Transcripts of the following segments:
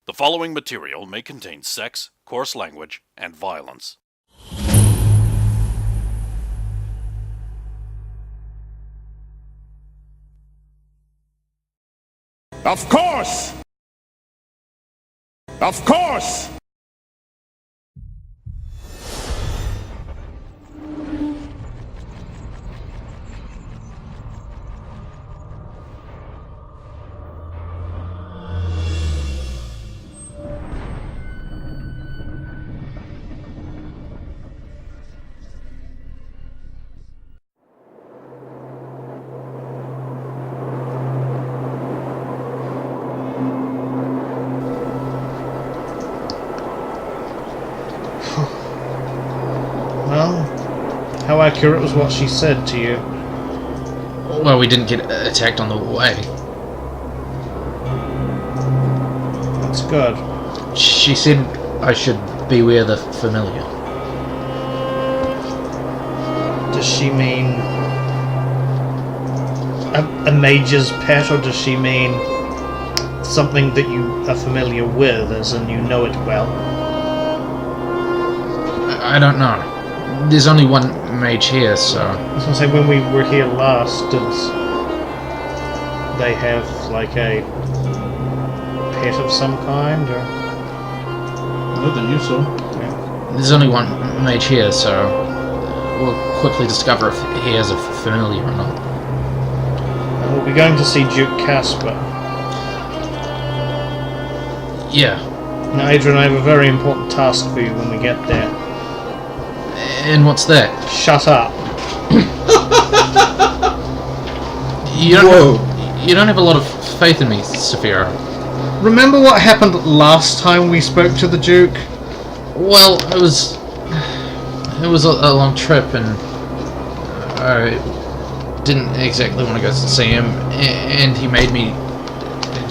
The following material may contain sex, coarse language, and violence. Of course! Of course! Well, how accurate was what she said to you? Well, we didn't get attacked on the way. That's good. She said I should beware the familiar. Does she mean a mage's pet, or does she mean something that you are familiar with, as in you know it well? I don't know. There's only one mage here, so... I was gonna say, when we were here last, did they have like a pet of some kind, or? Not that you saw. Yeah. There's only one mage here, so... we'll quickly discover if he has a familiar or not. And we'll be going to see Duke Casper. Yeah. Now, Adrian, I have a very important task for you when we get there. And what's that? Shut up. You don't have a lot of faith in me, Saphira. Remember what happened last time we spoke to the Duke? Well, it was a long trip, and I didn't exactly want to go see him, and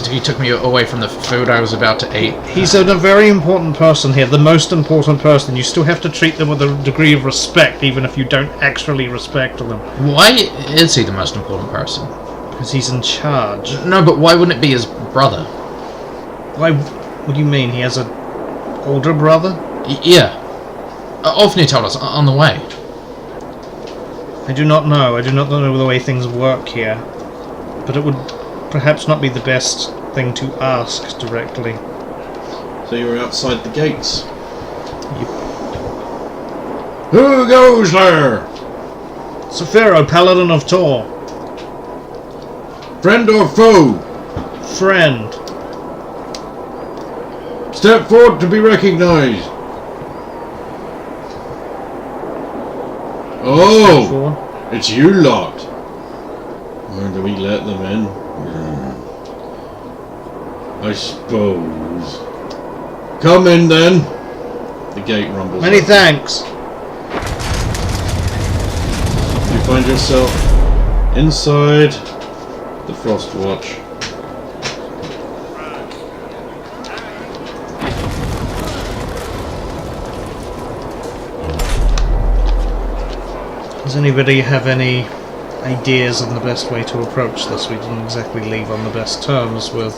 he took me away from the food I was about to eat. He's a very important person here, the most important person. You still have to treat them with a degree of respect, even if you don't actually respect them. Why is he the most important person? Because he's in charge. No, but why wouldn't it be his brother? Why? What do you mean? He has an older brother? Yeah. Ofni told us on the way. I do not know. I do not know the way things work here. But it would perhaps not be the best thing to ask directly. So you were outside the gates. Yep. Who goes there? Saphira, Paladin of Tor. Friend or foe? Friend. Step forward to be recognized. Oh, Forward. it's you lot. Or do we let them in? I suppose. Come in then. The gate rumbles. Many open. thanks. You find yourself inside the Frostwatch. Does anybody have any ideas on the best way to approach this? We didn't exactly leave on the best terms with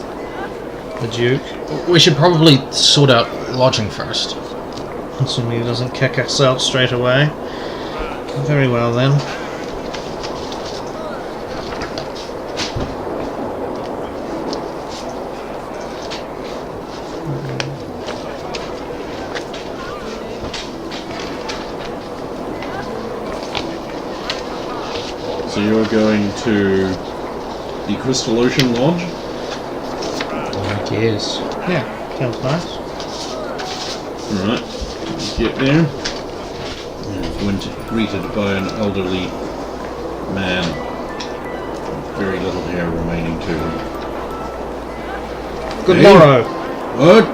the Duke. We should probably sort out lodging first. Assuming he doesn't kick us out straight away. Very well then. So you're going to the Crystal Ocean Lodge? I guess. Yeah, sounds nice. Alright, get there. You're greeted by an elderly man. Very little hair remaining to him. Good Hey? morrow. What?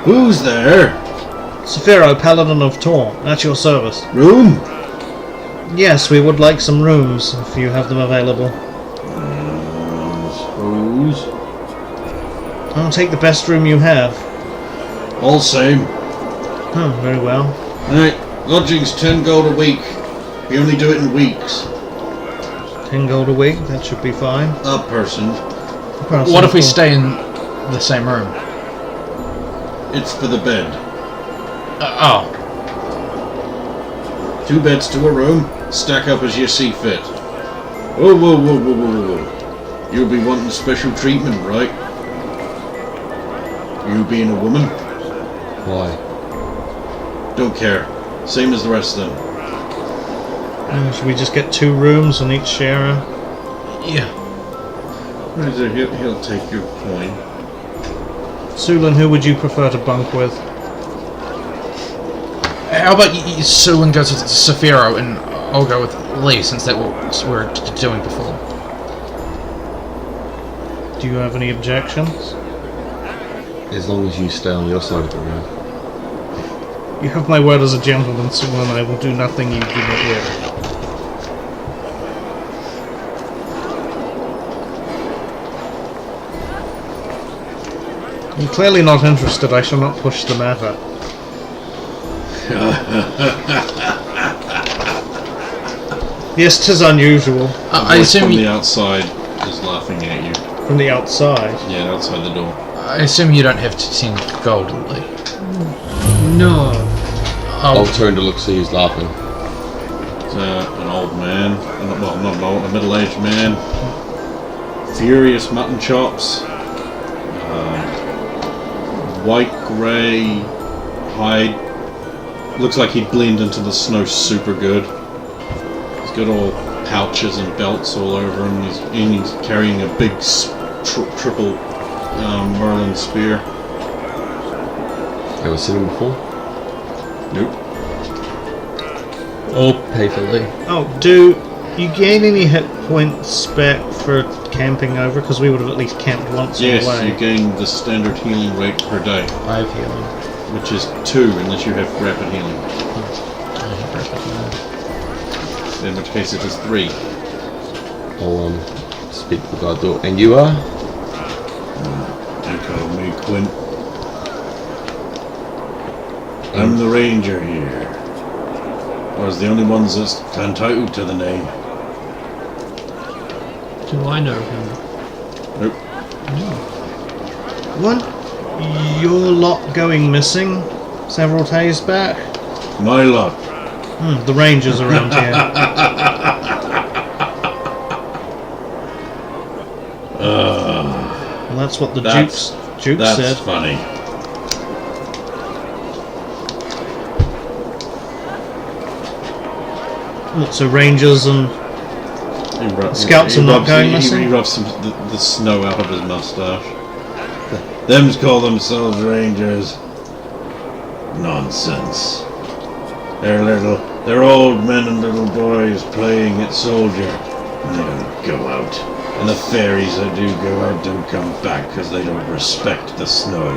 Who's there? Saphira, Paladin of Tor, at your service. Room? Yes, we would like some rooms, if you have them available. I suppose. I'll take the best room you have. All same. Oh, very well. Right, lodging's 10 gold a week. We only do it in weeks. 10 gold a week, that should be fine. A person. What if we stay in the same room? It's for the bed. Oh. 2 beds to a room. Stack up as you see fit. Whoa, whoa, whoa, whoa, whoa, whoa. You'll be wanting special treatment, right? You being a woman? Why? Don't care. Same as the rest of them. Should we just get 2 rooms and each share a... Yeah. He'll take your coin. Sulin, who would you prefer to bunk with? How about Sulin goes with Saphiro and I'll go with Lee, since that's what we're doing before. Do you have any objections? As long as you stay on your side of the room. You have my word as a gentleman, Sulin. I will do nothing you do not wish. You're clearly not interested. I shall not push the matter. Yes, 'tis unusual. I Voice assume from the you, outside is laughing at you. From the outside. Yeah, outside the door. I assume you don't have 10 gold, Lee. No. I'll turn to look, see who's laughing. It's an old man. Well, not an old, a middle-aged man. Furious mutton chops. White, grey hide. Looks like he'd blend into the snow super good. He's got all pouches and belts all over him. He's carrying a big triple Merlin spear. Ever seen him before? Nope. I'll pay for Lee. Oh, do you gain any hit points back for camping over? Because we would have at least camped once Yes, on the way. you gain the standard healing rate per day, 5 healing. which is 2 unless you have rapid healing. In which case it is 3. I'll speak to the guard door. And you are? You call me Quint. I'm the ranger here. I was the only ones that's entitled to the name. Do I know him? Nope. Weren't your lot going missing several days back? My lot. The rangers around here. Well, that's what the Duke That's said. funny. What, so rangers and Scouts He are not rubs- going he missing? rubs the snow out of his mustache. Them call themselves rangers. Nonsense. They're old men and little boys playing at soldier. And they don't go out. And the fairies that do go out don't come back because they don't respect the snow.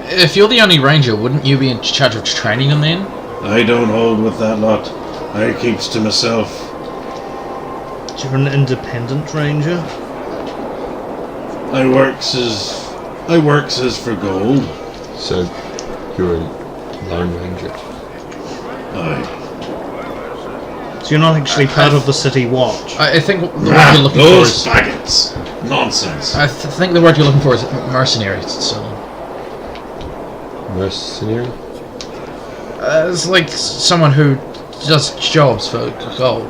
If you're the only ranger, wouldn't you be in charge of training them then? I don't hold with that lot. I keeps to myself. you're an independent ranger? I works as for gold. So, you're a lone ranger. Aye. So you're not actually part of the city watch? I think the word you're looking for Those is... faggots! Nonsense. I think the word you're looking for is mercenaries. So Mercenary? it's like someone who does jobs for gold.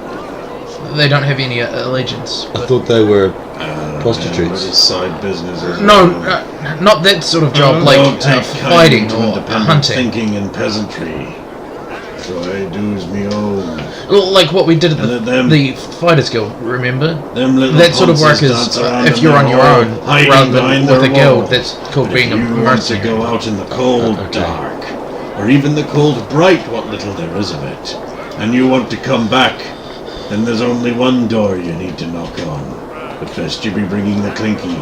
They don't have any allegiance. I But thought they were What prostitutes. is side businesses? no, not that sort of job, like Don't take fighting kindly to or independent hunting. thinking and peasantry. So I do's me own. Well, like what we did at And them- the Fighters Guild, remember? Them little That sort of work ponces is dance around if in you're their on your hole, own, hiding rather behind than with their a guild. wall. That's called But being a if you want to mercenary. go out in the cold Okay. dark, or even the cold bright, what little there is of it, and you want to come back, then there's only one door you need to knock on. But first you be bringing the clinky.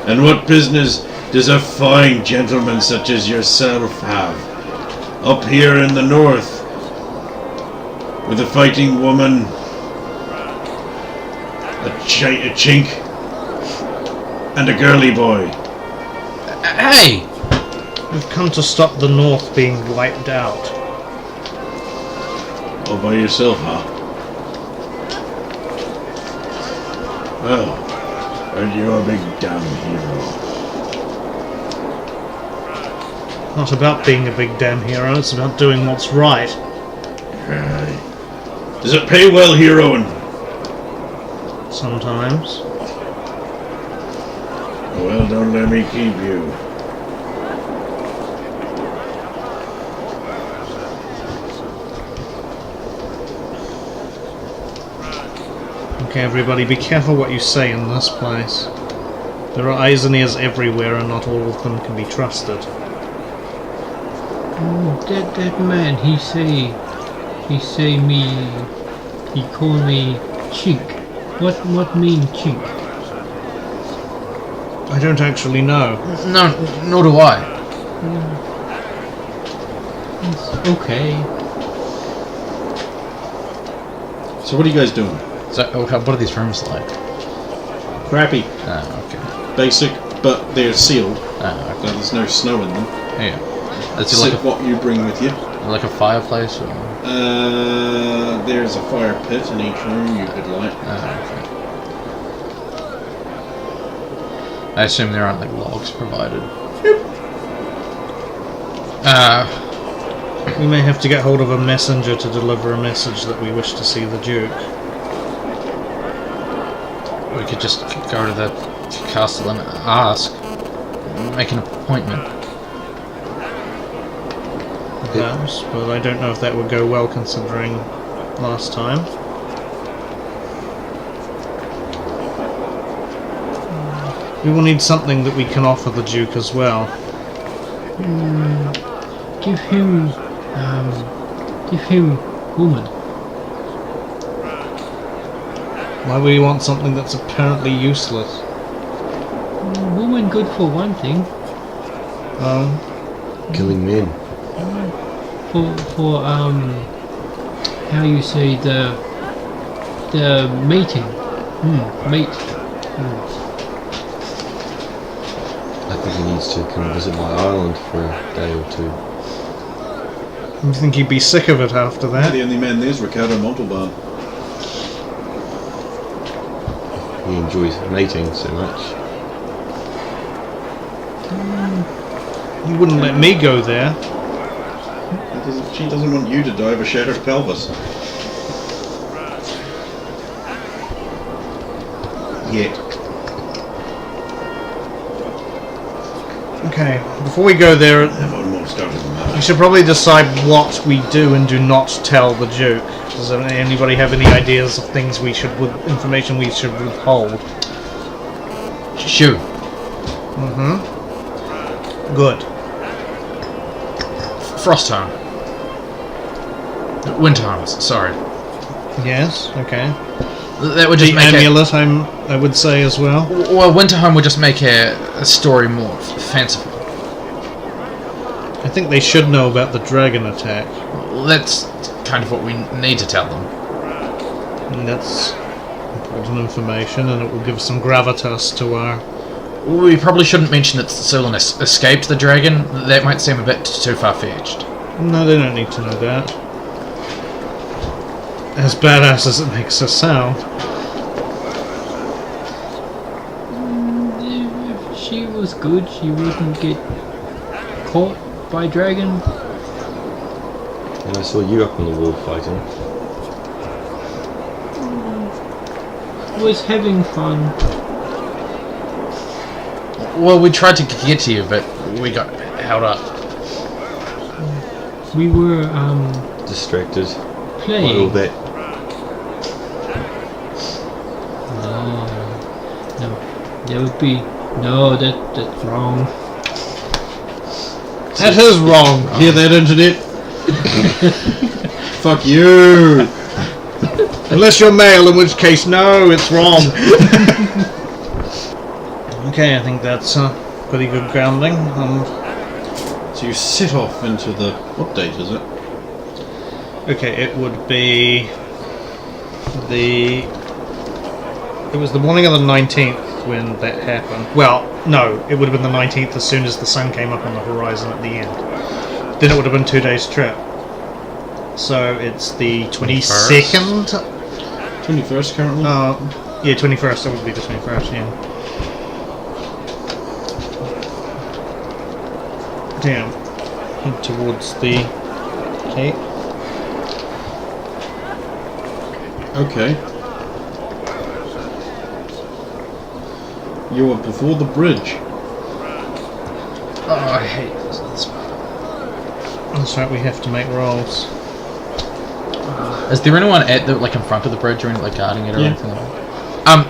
And what business does a fine gentleman such as yourself have up here in the north with a fighting woman, a chink, and a girly boy? Hey! We've come to stop the North being wiped out. All by yourself, huh? Well, aren't you a big damn hero? Not about being a big damn hero, it's about doing what's right. Does it pay well, heroing? Sometimes. Well, don't let me keep you. Okay, everybody, be careful what you say in this place. There are eyes and ears everywhere, and not all of them can be trusted. That man, he say me, he call me chink. What mean chink? I don't actually know. No, nor do I. It's okay. So what are you guys doing? So, okay, what are these rooms like? Crappy. Ah, okay. Basic, but they're sealed. Ah, So okay. there's no snow in them. Yeah. Is it Except like what you bring with you. a fireplace or? There's a fire pit in each room you could light. Ah, okay. I assume there aren't like logs provided. We may have to get hold of a messenger to deliver a message that we wish to see the Duke. We could just go to the castle and ask, make an appointment. Perhaps, but I don't know if that would go well considering last time. We will need something that we can offer the Duke as well. Give him woman. Why would you want something that's apparently useless? Woman good for one thing. Killing men. For how you say the mating. Mate. I think he needs to come visit my island for a day or two. You think he'd be sick of it after that? The only man there's Ricardo Montalban. He enjoys mating so much. You wouldn't let me go there. She doesn't want you to die of a shattered pelvis. Yet. Okay, before we go there, I've almost started the we matter. should probably decide what we do and do not tell the Duke. Does anybody have any ideas of things we should, information we should withhold? Shoot. Good. Frosthorn. Windharms, sorry. Yes. Okay. That would just The make amulet, I would say as well. Well, Winterhome would just make a story more fanciful. I think they should know about the dragon attack. Well, that's kind of what we need to tell them. And that's important information, and it will give some gravitas to our... We probably shouldn't mention that Solon escaped the dragon. That might seem a bit too far-fetched. No, they don't need to know that. As badass as it makes us sound. If she was good, she wouldn't get caught by dragon. And I saw you up on the wall fighting. Was having fun. Well, we tried to get to you, but we got held up. We were Distracted by all playing. that. No, that would be that's wrong. That is wrong! Hear that, internet? Fuck you! Unless you're male, in which case, no, it's wrong. Okay, I think that's pretty good grounding. So you set off into the... What date is it? Okay, it would be the... It was the morning of the 19th when that happened. Well, no, it would have been the 19th as soon as the sun came up on the horizon at the end. Then it would have been 2 days trip. So it's the 22nd? 21st currently? Yeah, 21st. That would be the 21st, yeah. Down. Head towards the cape. Okay. You are before the bridge. Oh, I hate this. That's right, we have to make rolls. Is there anyone at the in front of the bridge or anything guarding it or anything like that?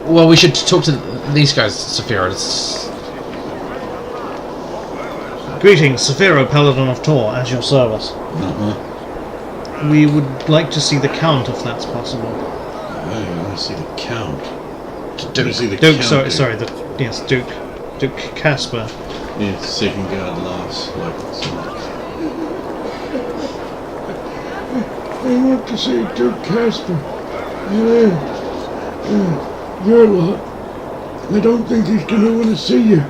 Well, we should talk to these guys, Saphira. Greetings, Saphiro, Paladin of Tor, at your service. We would like to see the Count, if that's possible. Oh, I want to see the Count. Duke, sorry, yes, Duke Casper. Yeah, second guard last, I want to see Duke Casper. Your lot. I don't think he's going to want to see you.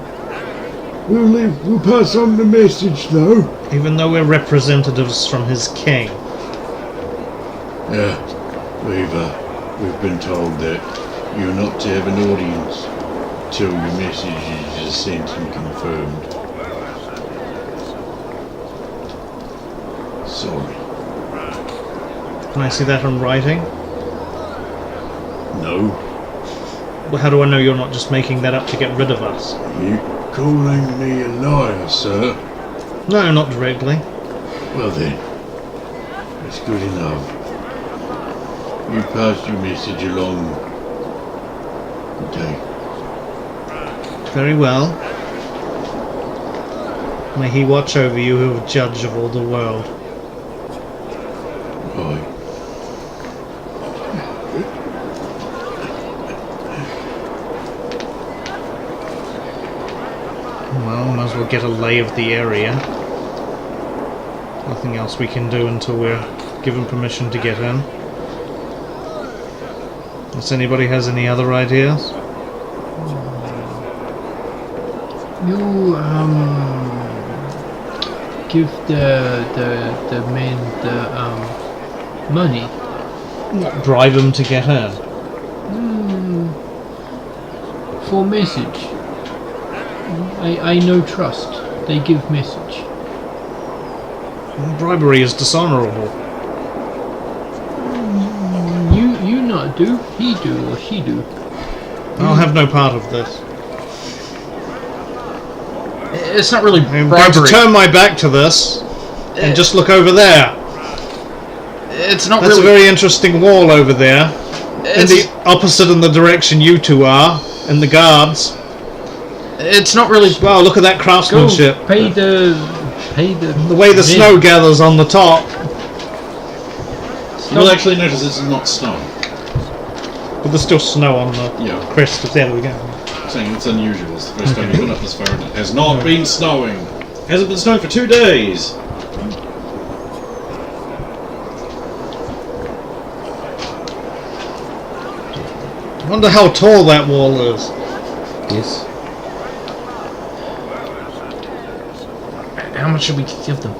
We'll pass on the message, though. Even though we're representatives from his king. Yeah, we've been told that you're not to have an audience till your message is sent and confirmed. Sorry. Can I see that in writing? No. Well, how do I know you're not just making that up to get rid of us? You calling me a liar, sir? No, not directly. Well then, that's good enough. You passed your message along. Good day. Very well. May he watch over you who are judge of all the world. Right. Well, might as well get a lay of the area. Nothing else we can do until we're given permission to get in. Unless anybody has any other ideas? You give the men the money. What, bribe them to get in? For message. I know trust. They give message. Bribery is dishonourable. You not do. He do or she do. I'll have no part of this. It's not really I'm going bribery. to turn my back to this and just look over there. It's not That's really. a very interesting wall over there. In the opposite in the direction you two are, and the guards. It's not really. Wow, look at that Go craftsmanship. pay the The way the snow gathers on the top. You'll actually notice it's not snowing. But there's still snow on the Yeah. crest of there we go. I'm saying it's unusual. It's the first time you've been up this far and it has not been snowing. Hasn't been snowing for 2 days. I wonder how tall that wall is. Yes. How much should we give them?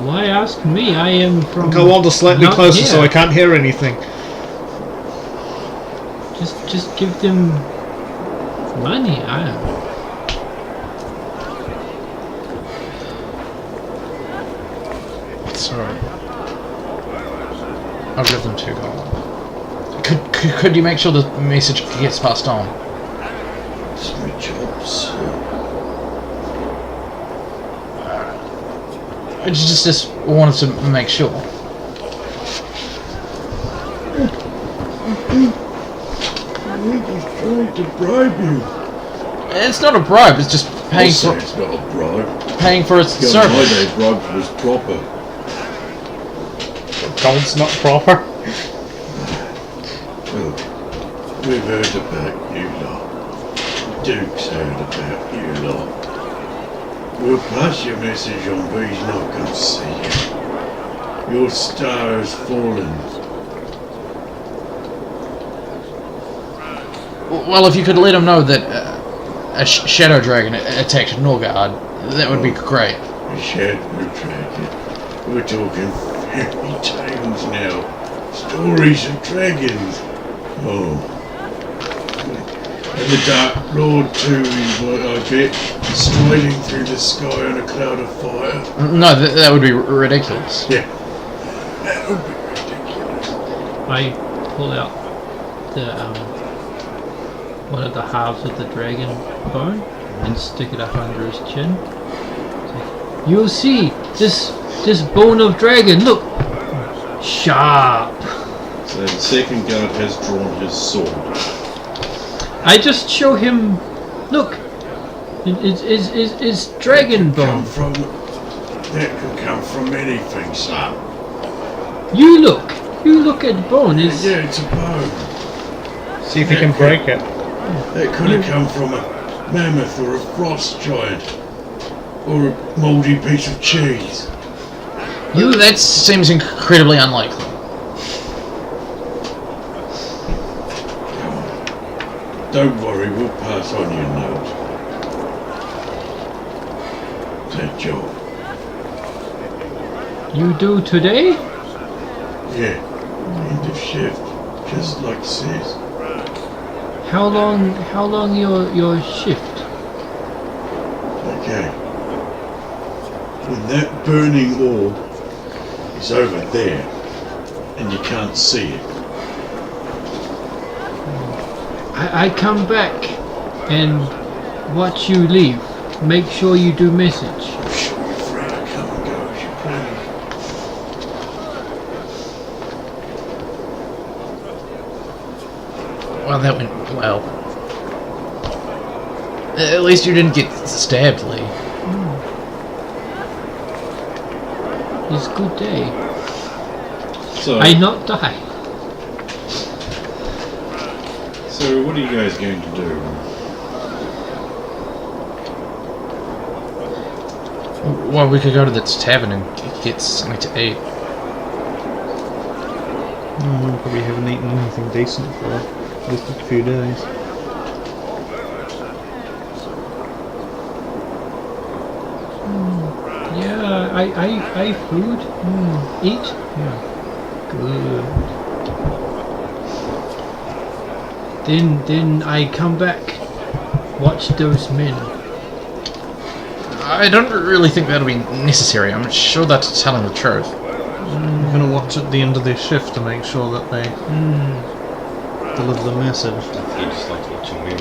Why ask me? I am from. Go on to slightly not closer here. so I can't hear anything. Just give them money. Sorry. I'll give them 2 gold. Could you make sure the message gets passed on? It's my job, sir. I just wanted to make sure. I think he's trying to bribe you. It's not a bribe. It's just paying Also, for it's not a bribe. paying for its The other service. day, bribe was proper. Gold's not proper. Well, we've heard about you lot. Duke's heard about you lot. We'll pass your message on, but he's not going to see you. Your star has fallen. Well, if you could let him know that a shadow dragon attacked Norgard, that would be great. A shadow dragon. We're talking fairy tales now. Stories of dragons. Oh. And the Dark Lord too is what I bet. Striding through the sky on a cloud of fire. No, that would be ridiculous. Yeah. That would be ridiculous. I pull out the one of the halves of the dragon bone and stick it up under his chin. You'll see this bone of dragon. Look, sharp. So the second guard has drawn his sword. I just show him. Look, it's dragon bone. That could come from anything, son. You look at the bone. It's Yeah, it's a bone. See if you can break it. That could have come from a mammoth or a frost giant. Or a mouldy piece of cheese. That seems incredibly unlikely. Don't worry, we'll pass on your note. That job. you do today. Yeah. End of shift. Just like it says. How long your shift? Okay. When that burning orb is over there and you can't see it. I come back and watch you leave. Make sure you do message. I'm sure you're free to come and go as you please. Well, that went well. At least you didn't get stabbed, Lee. It's a good day. So, I not die. so what are you guys going to do? Well, we could go to the tavern and get something to eat. Probably haven't eaten anything decent for at least a few days. Yeah, I food. Eat. Yeah. Good. Then I come back. Watch those men. I don't really think that'll be necessary. I'm sure that's telling the truth. I'm gonna watch at the end of their shift to make sure that they deliver the message. He just likes watching me.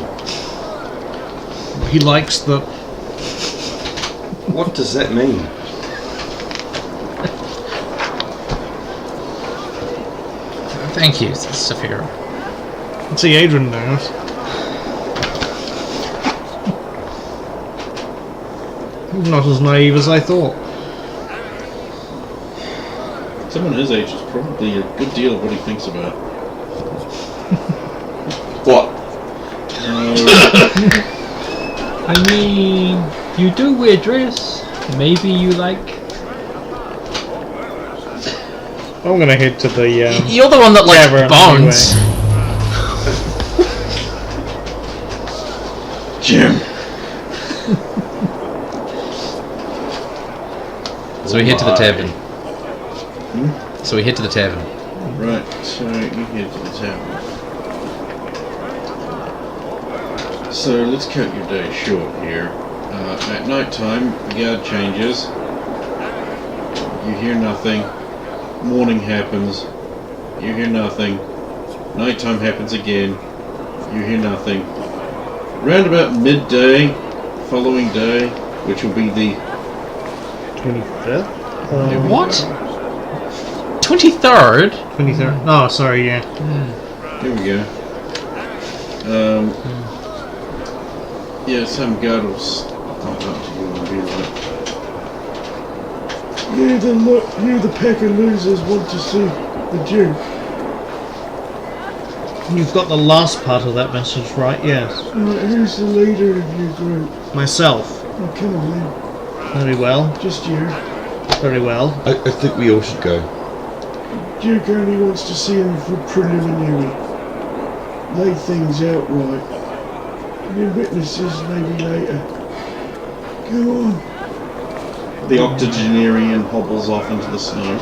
He likes the. What does that mean? Thank you, Saphira. See, Adrian knows. He's not as naive as I thought. Someone his age is probably a good deal of what he thinks about. What? I mean, you do wear dress. Maybe you like. I'm gonna head to the. You're the one that likes tavern bones. Jim. So we head to the tavern. So we head to the tavern. Right, so you head to the tavern. So let's cut your day short here. At night time, the guard changes. You hear nothing. Morning happens. You hear nothing. Nighttime happens again. You hear nothing. Round about midday, following day, which will be the 25th? What? 23rd? 23rd? Oh, sorry, yeah. Here we go. Yeah, some guard will pop up to you and be like, You the pack of losers want to see the Duke. You've got the last part of that message right, yes. Right, who's the leader of your group? Myself. Oh, come on then. Very well. Just you. Very well. I think we all should go. Duke only wants to see him for preliminary. Lay things out right. Your witnesses maybe later. Come on. The octogenarian hobbles off into the snow.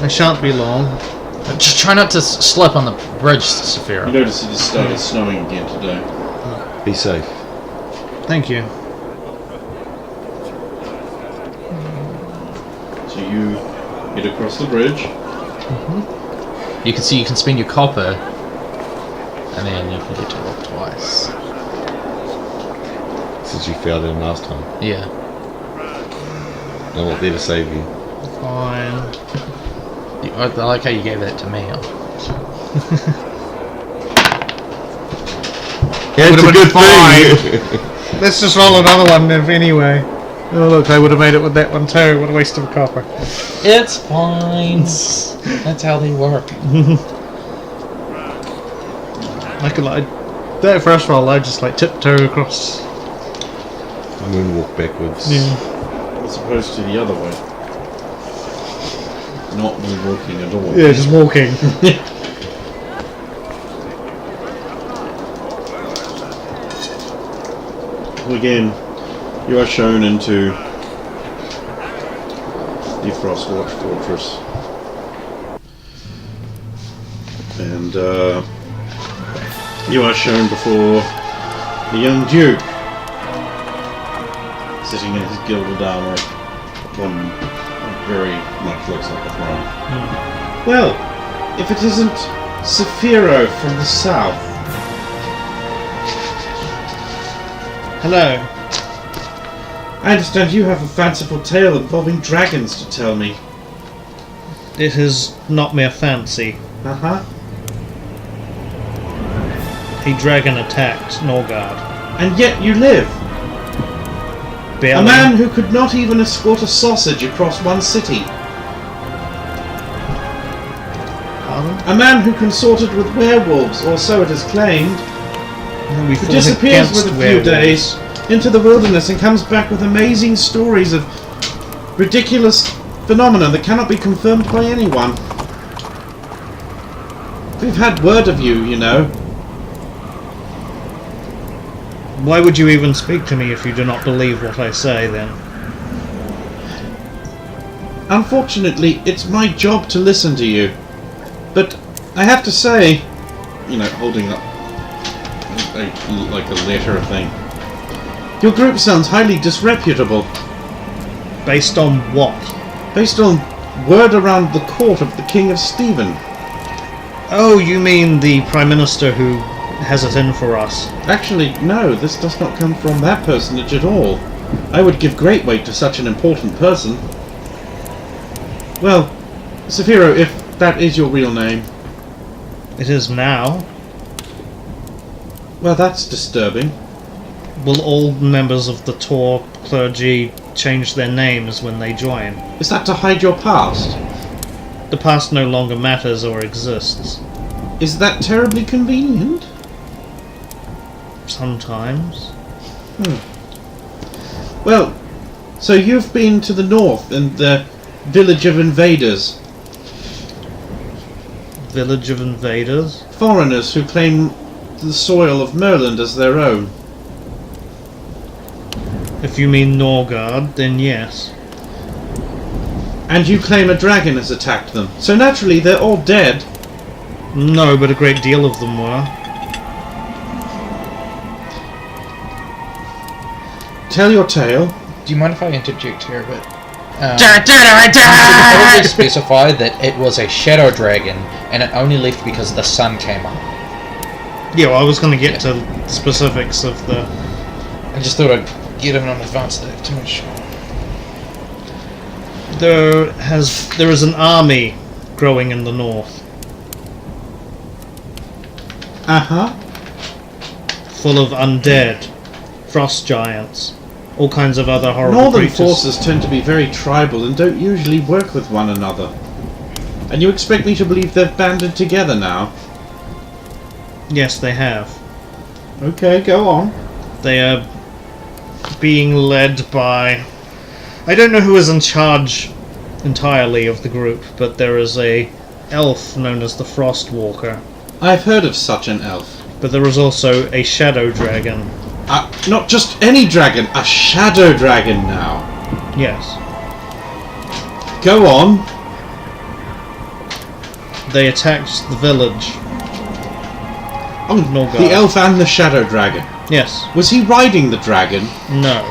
I shan't be long. Just try not to slip on the bridge, Saphira. You notice it has started snowing again today. Be safe. Thank you. So you get across the bridge. You can see you can spend your copper, and then you can get to rock twice. Since you failed him last time. Yeah. I'm not there to save you. Fine. I like how you gave that to me. Yeah, Would've it's a been good fine. thing. Let's just roll another one anyway. Oh look, I would have made it with that one too. What a waste of copper. It's fine. That's how they work. That first roll, I just like tiptoe across. Moonwalk backwards. Yeah. As opposed to the other way. Not walking at all. Yeah, just walking. Again, you are shown into the Frostwatch Fortress. And you are shown before the young Duke, sitting in his gilded armor upon what very much looks like a throne. Well, if it isn't Saphiro from the south. Hello. I understand you have a fanciful tale involving dragons to tell me. It is not mere fancy. Uh-huh. A dragon attacked Norgard. And yet you live. Barely. A man who could not even escort a sausage across one city. Pardon? A man who consorted with werewolves, or so it is claimed. We Who fought disappears against with a few werewolves. days into the wilderness and comes back with amazing stories of ridiculous phenomena that cannot be confirmed by anyone. We've had word of you, you know. Why would you even speak to me if you do not believe what I say, then? Unfortunately, it's my job to listen to you. But I have to say, you know, holding up like a letter thing. Your group sounds highly disreputable. Based on what? Based on word around the court of the King of Stephen. Oh, you mean the Prime Minister who has it in for us? Actually, no, this does not come from that personage at all. I would give great weight to such an important person. Well, Saphiro, if that is your real name. It is now. Well, that's disturbing. Will all members of the Tor clergy change their names when they join? Is that to hide your past? The past no longer matters or exists. Is that terribly convenient? Sometimes. Well, so you've been to the north in the village of invaders. Village of invaders? Foreigners who claim the soil of Merland as their own. If you mean Norgard, then yes. And you claim a dragon has attacked them. So naturally they're all dead. No, but a great deal of them were. Tell your tale. Do you mind if I interject here a bit? You should probably specify that it was a shadow dragon, and it only left because the sun came up. Yeah, well, I was going to get to specifics of the... I just thought I'd get it in advance to make sure. There is an army growing in the north, Uh-huh. full of undead, frost giants, all kinds of other horrible Northern creatures. forces tend to be very tribal and don't usually work with one another. And you expect me to believe they've banded together now? Yes, they have. Okay, go on. They are being led by... I don't know who is in charge entirely of the group, but there is a elf known as the Frost Walker. I've heard of such an elf. But there is also a shadow dragon. Not just any dragon, a shadow dragon now. Yes. Go on. They attacked the village. Oh, Norgard. the elf and the shadow dragon. Yes. Was he riding the dragon? No.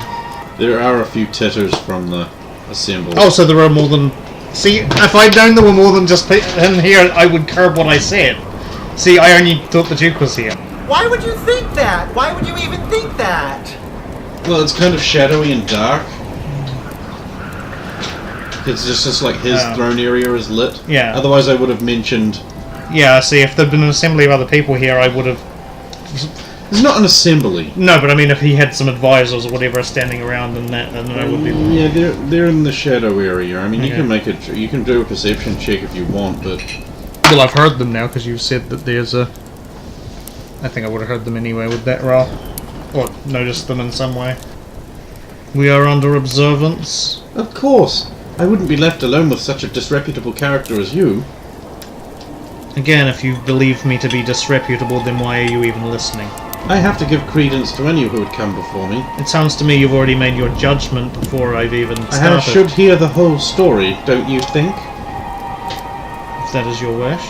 There are a few titters from the assembly. Oh, so there are more than... See, if I'd known there were more than just him here, I would curb what I said. See, I only thought the Duke was here. Why would you think that? Why would you even think that? Well, it's kind of shadowy and dark. It's just like his throne area is lit. Yeah. Otherwise, I would have mentioned. Yeah, see, if there'd been an assembly of other people here, I would have... It's not an assembly. No, but I mean, if he had some advisors or whatever standing around and that, then I would be... Yeah, they're in the shadow area. I mean, you Okay. can make it. You can do a perception check if you want, but Well, I've heard them now, because you've said that there's a... I think I would have heard them anyway with that roll. Or noticed them in some way. We are under observance. of course, I wouldn't be left alone with such a disreputable character as you. Again, if you believe me to be disreputable, then why are you even listening? I have to give credence to any who would come before me. It sounds to me you've already made your judgment before I've even started. Should hear the whole story, don't you think? If that is your wish.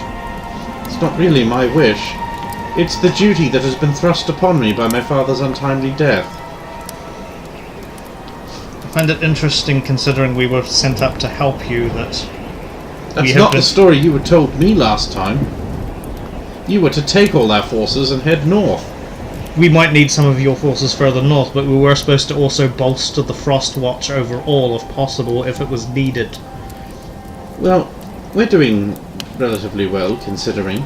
It's not really my wish. It's the duty that has been thrust upon me by my father's untimely death. I find it interesting, considering we were sent up to help you, that... That's not the story you were told me last time. You were to take all our forces and head north. We might need some of your forces further north, but we were supposed to also bolster the Frost Watch overall, if possible, if it was needed. Well, we're doing relatively well, considering.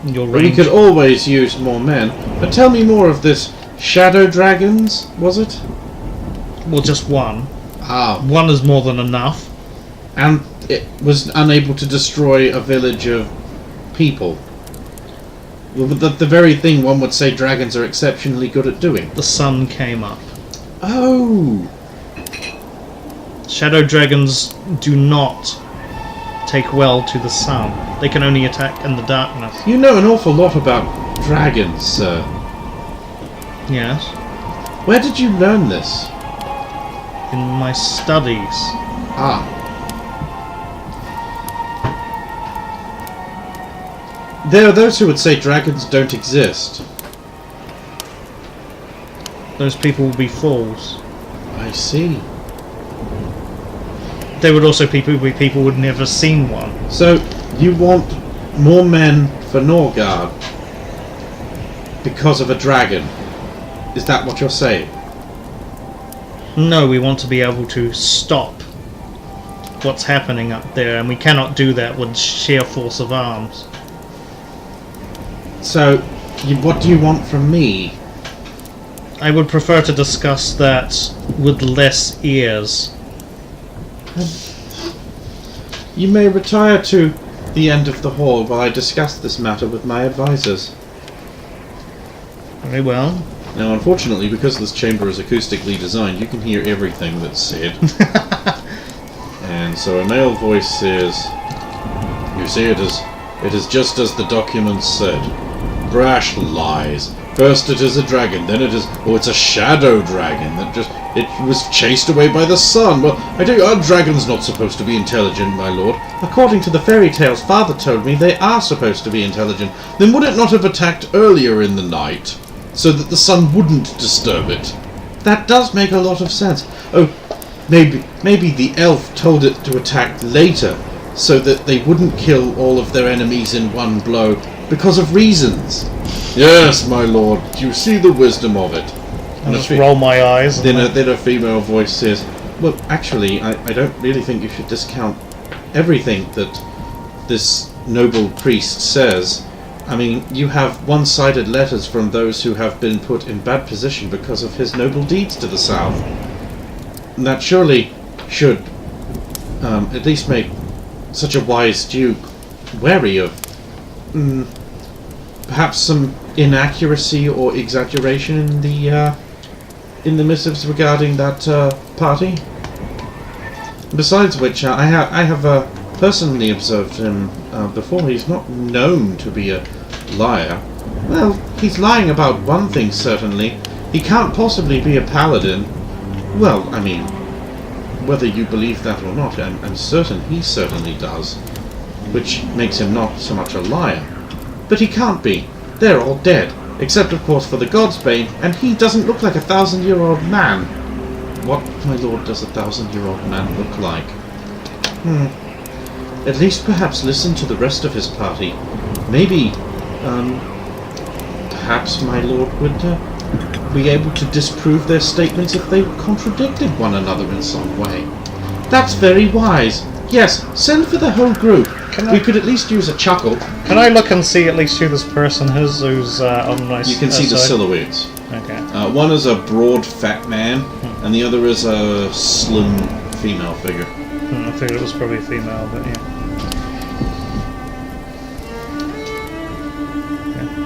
Your We range... could always use more men. But tell me more of this Shadow Dragons, was it? Well, just one. Ah, One is more than enough. and it was unable to destroy a village of people. Well, the very thing one would say dragons are exceptionally good at doing. The sun came up. Oh! Shadow dragons do not take well to the sun. They can only attack in the darkness. You know an awful lot about dragons, sir. Yes. Where did you learn this? In my studies. Ah. There are those who would say dragons don't exist. Those people will be fools. I see. They would also be people who'd never seen one. So, you want more men for Norgard because of a dragon? Is that what you're saying? No, we want to be able to stop what's happening up there, and we cannot do that with sheer force of arms. So, what do you want from me? I would prefer to discuss that with less ears. You may retire to the end of the hall while I discuss this matter with my advisors. Very well. Now, unfortunately, because this chamber is acoustically designed, you can hear everything that's said. And so a male voice says, "You see, it is just as the documents said. Brash lies. First it is a dragon, then it's a shadow dragon it was chased away by the sun. Well, are dragons not supposed to be intelligent, my lord? According to the fairy tales father told me, they are supposed to be intelligent. Then would it not have attacked earlier in the night, so that the sun wouldn't disturb it? That does make a lot of sense. Oh, maybe the elf told it to attack later, so that they wouldn't kill all of their enemies in one blow, because of reasons. Yes, my lord, you see the wisdom of it." I just roll my eyes. Then a female voice says, "Well, actually, I don't really think you should discount everything that this noble priest says. I mean, you have one-sided letters from those who have been put in bad position because of his noble deeds to the south. And that surely should at least make such a wise duke wary of perhaps some inaccuracy or exaggeration in the missives regarding that party. Besides which, I have personally observed him before. He's not known to be a liar. Well, he's lying about one thing, certainly. He can't possibly be a paladin. Well, I mean, whether you believe that or not, I'm certain he certainly does, which makes him not so much a liar. But he can't be. They're all dead, except of course for the God's Bane, and he doesn't look like a 1,000-year-old man. What, my lord, does a 1,000-year-old man look like? At least perhaps listen to the rest of his party. Maybe, perhaps my lord would be able to disprove their statements if they contradicted one another in some way. That's very wise. Yes, send for the whole group. We could at least use a chuckle. Can I look and see at least who this person is who's on my You can see the side? silhouettes. Okay. One is a broad, fat man, and the other is a slim female figure. I figured it was probably female, but yeah.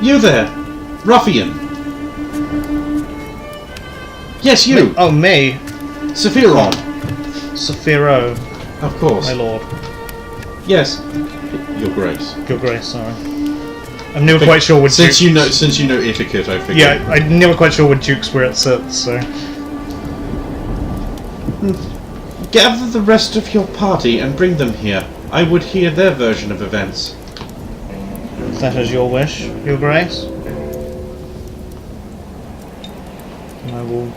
You there, ruffian. Yes, you. Oh, me? Sephiron. Saphiro, Of course. my lord. Yes. Your Grace. Your Grace, sorry. I'm never quite sure what Since dukes... you know etiquette, I figured. Yeah, I'm never quite sure what dukes where it sits, so... Gather the rest of your party and bring them here. I would hear their version of events. That is your wish, Your Grace. And I will...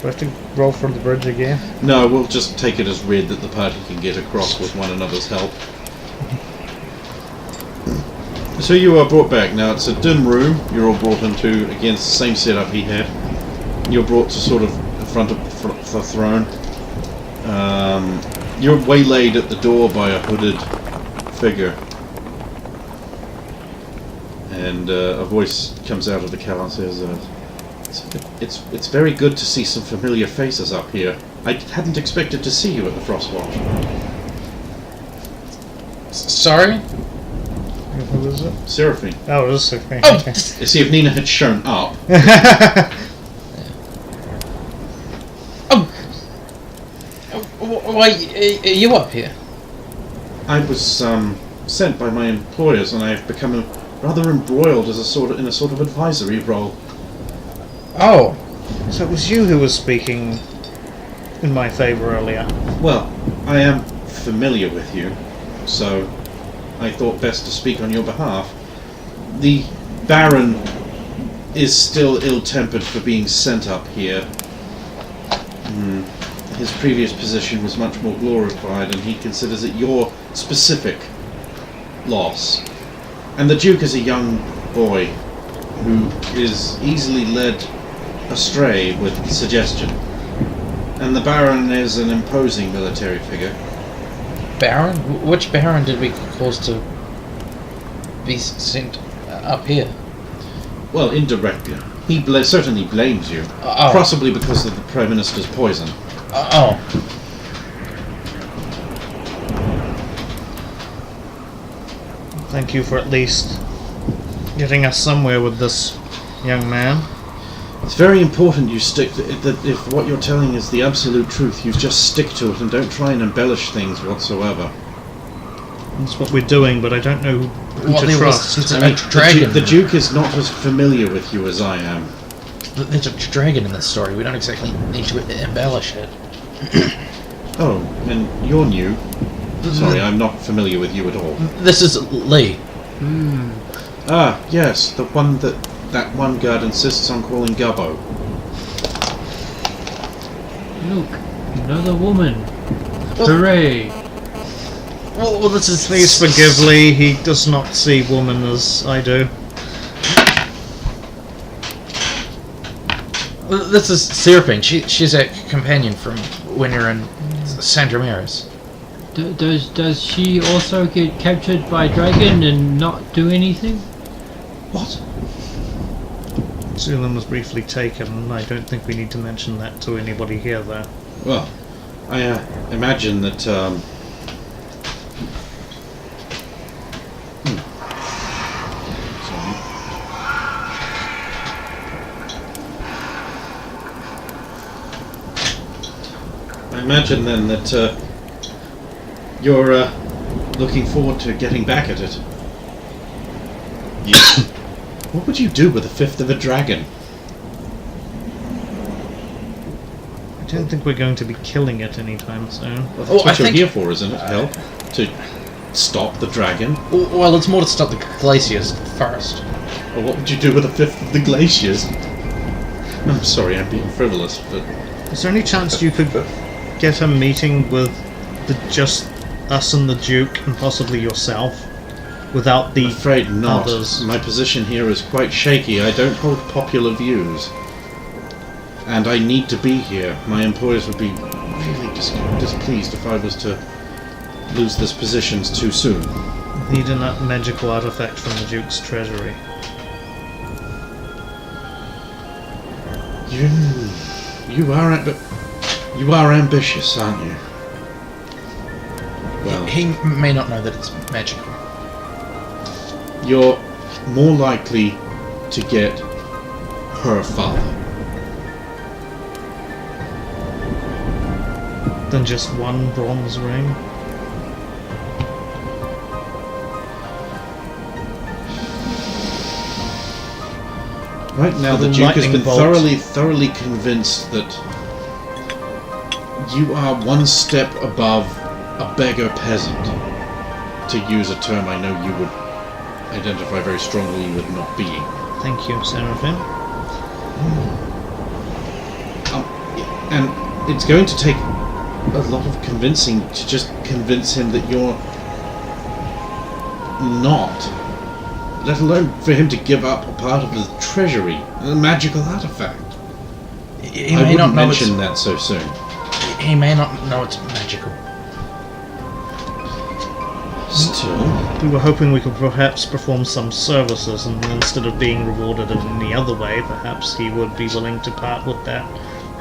Do I have to roll for the bridge again? No, we'll just take it as read that the party can get across with one another's help. So you are brought back. Now it's a dim room you're all brought into, again, it's the same setup he had. You're brought to sort of in front of the throne. You're waylaid at the door by a hooded figure. And a voice comes out of the cowl and says, It's very good to see some familiar faces up here. I hadn't expected to see you at the Frostwatch. Sorry? Who was it? Seraphine. Oh, it was Sophie. Oh! Okay. You see, if Nina had shown up, Why are you up here? I was sent by my employers, and I have become rather embroiled as in a sort of advisory role. Oh. So it was you who was speaking in my favour earlier. Well, I am familiar with you, so I thought best to speak on your behalf. The Baron is still ill-tempered for being sent up here. His previous position was much more glorified, and he considers it your specific loss. And the Duke is a young boy who is easily led astray with suggestion. And the Baron is an imposing military figure. Baron? Which Baron did we cause to be sent up here? Well, indirectly. He certainly blames you. Possibly because of the Prime Minister's poison. Thank you for at least getting us somewhere with this young man. It's very important you stick to it, that if what you're telling is the absolute truth, you just stick to it and don't try and embellish things whatsoever. That's what we're doing, but I don't know who to trust. It's I a mean, dragon. the Duke is not as familiar with you as I am. There's a dragon in this story. We don't exactly need to embellish it. Oh, and you're new. Sorry, I'm not familiar with you at all. This is Lee. Ah, yes, the one that one guard insists on calling Gubbo. Look, another woman. Hooray! Well, this is... Please forgive Lee, he does not see woman as I do. This is Seraphine. She's a companion from when you're in San Ramirez. Does she also get captured by a dragon and not do anything? What? Zulem was briefly taken. I don't think we need to mention that to anybody here, though. Well, I imagine that, I imagine then that you're looking forward to getting back at it. Yes. What would you do with a fifth of a dragon? I don't think we're going to be killing it anytime soon. Well, that's I what you're think- here for, isn't it? Help? To stop the dragon? Well, it's more to stop the glaciers first. Well, what would you do with a fifth of the glaciers? I'm sorry, I'm being frivolous, but... Is there any chance you could get a meeting with just us and the Duke and possibly yourself without the I'm afraid not. others? My position here is quite shaky. I don't hold popular views. And I need to be here. My employers would be really displeased if I was to lose this position too soon. Need a magical artifact from the Duke's treasury. You are ambitious, aren't you? Well, He may not know that it's magical. you're more likely to get her father. Than just one bronze ring? Right now, For the the Duke has lightning been bolt. thoroughly convinced that you are one step above a beggar peasant. To use a term I know you would identify very strongly with not being. Thank you, Seraphim. And it's going to take a lot of convincing to just convince him that you're not. Let alone for him to give up a part of the treasury, a magical artifact. He I may not wouldn't know mention that so soon. He may not know it's magical. Still, We were hoping we could perhaps perform some services, and instead of being rewarded in any other way, perhaps he would be willing to part with that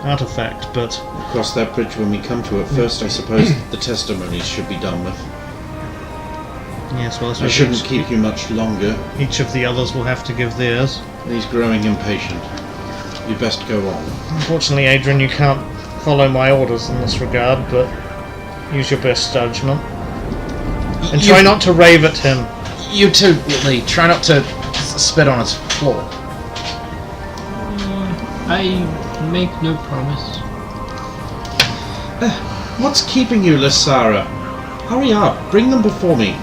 artifact, but cross that bridge when we come to it. First, I suppose the testimonies should be done with. yes, well, I shouldn't keep you much longer. each of the others will have to give theirs. He's growing impatient. You best go on. Unfortunately, Adrian, you can't follow my orders in this regard, but use your best judgment. And try not to rave at him. You too, Lee. Try not to spit on his floor. I make no promise. What's keeping you, Lysara? Hurry up, bring them before me.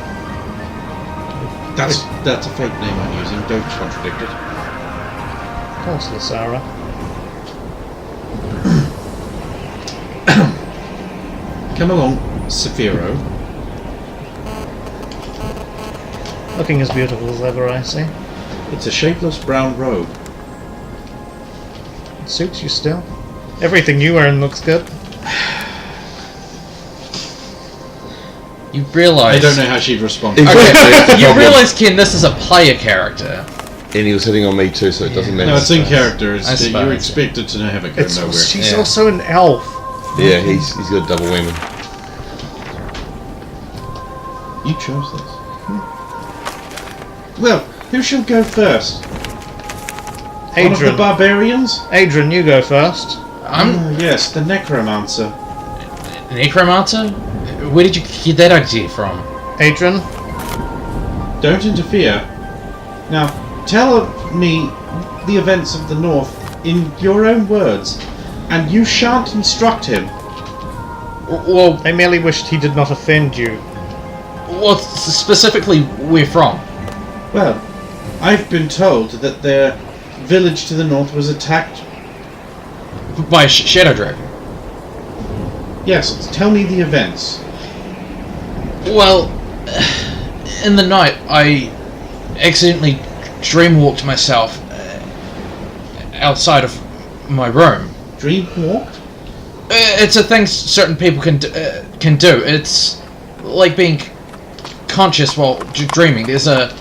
That's a fake name I'm using. Don't contradict it. Of course, Lysara. Come along, Saphiro. Looking as beautiful as ever, I see. It's a shapeless brown robe. It suits you still. Everything you wearing looks good. You realise... I don't know how she'd respond. Okay, you realise, Ken, this is a player character. And he was hitting on me too, so it doesn't matter. No, it's in character. It's I that suppose, you're yeah. expected to have it go nowhere. She's Yeah. also an elf. Yeah, he's got a double whammy. You chose this. Well, who shall go first? One of the Adrian. barbarians? Adrian, you go first. Yes, the necromancer. Necromancer? Where did you get that idea from? Adrian, Don't interfere. Now, tell me the events of the North in your own words, and you shan't instruct him. Well, I merely wished he did not offend you. specifically, where from? Well, I've been told that their village to the north was attacked. By a shadow dragon. Yes, tell me the events. Well, in the night, I accidentally dreamwalked myself outside of my room. Dream walk? It's a thing certain people can do. It's like being conscious while dreaming. There's a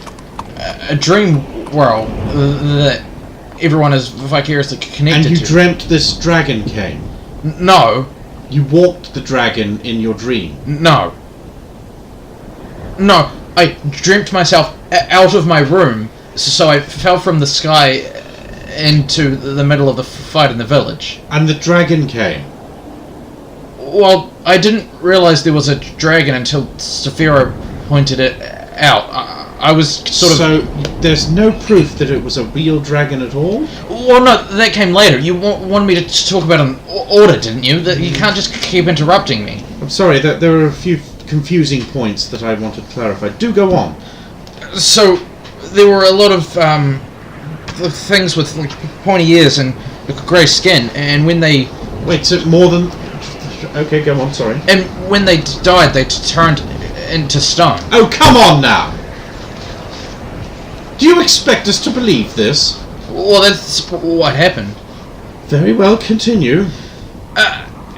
dream world that everyone is vicariously connected And you to. dreamt this dragon came. No, You walked the dragon in your dream. no, I dreamt myself out of my room, so I fell from the sky into the middle of the fight in the village. And the dragon came. Well, I didn't realize there was a dragon until Saphira pointed it out. I was sort of... So, there's no proof that it was a real dragon at all? Well, no, that came later. You wanted me to talk about an order, didn't you? That you can't just keep interrupting me. I'm sorry, there are a few confusing points that I wanted clarified. Do go on. So, there were a lot of things with like pointy ears and grey skin, and when they... Wait, so more than... Okay, go on, sorry. And when they died, they turned into stone. Oh, come on now! Do you expect us to believe this? Well, that's what happened. Very well, continue.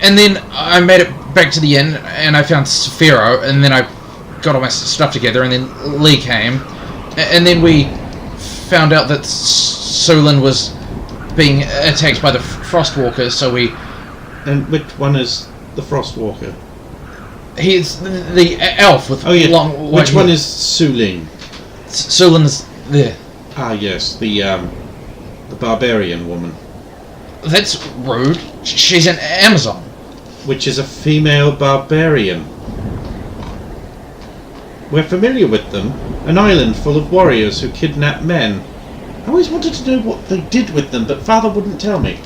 And then I made it back to the inn, and I found Sphero, and then I got all my stuff together, and then Lee came, and then we found out that Solon was being attacked by the Frostwalkers, so we... And which one is the Frostwalker? He's the elf with long white Which one is Sulin? Solon's there. Ah, yes, the barbarian woman. That's rude. She's an Amazon. Which is a female barbarian. We're familiar with them. An island full of warriors who kidnap men. I always wanted to know what they did with them, but Father wouldn't tell me.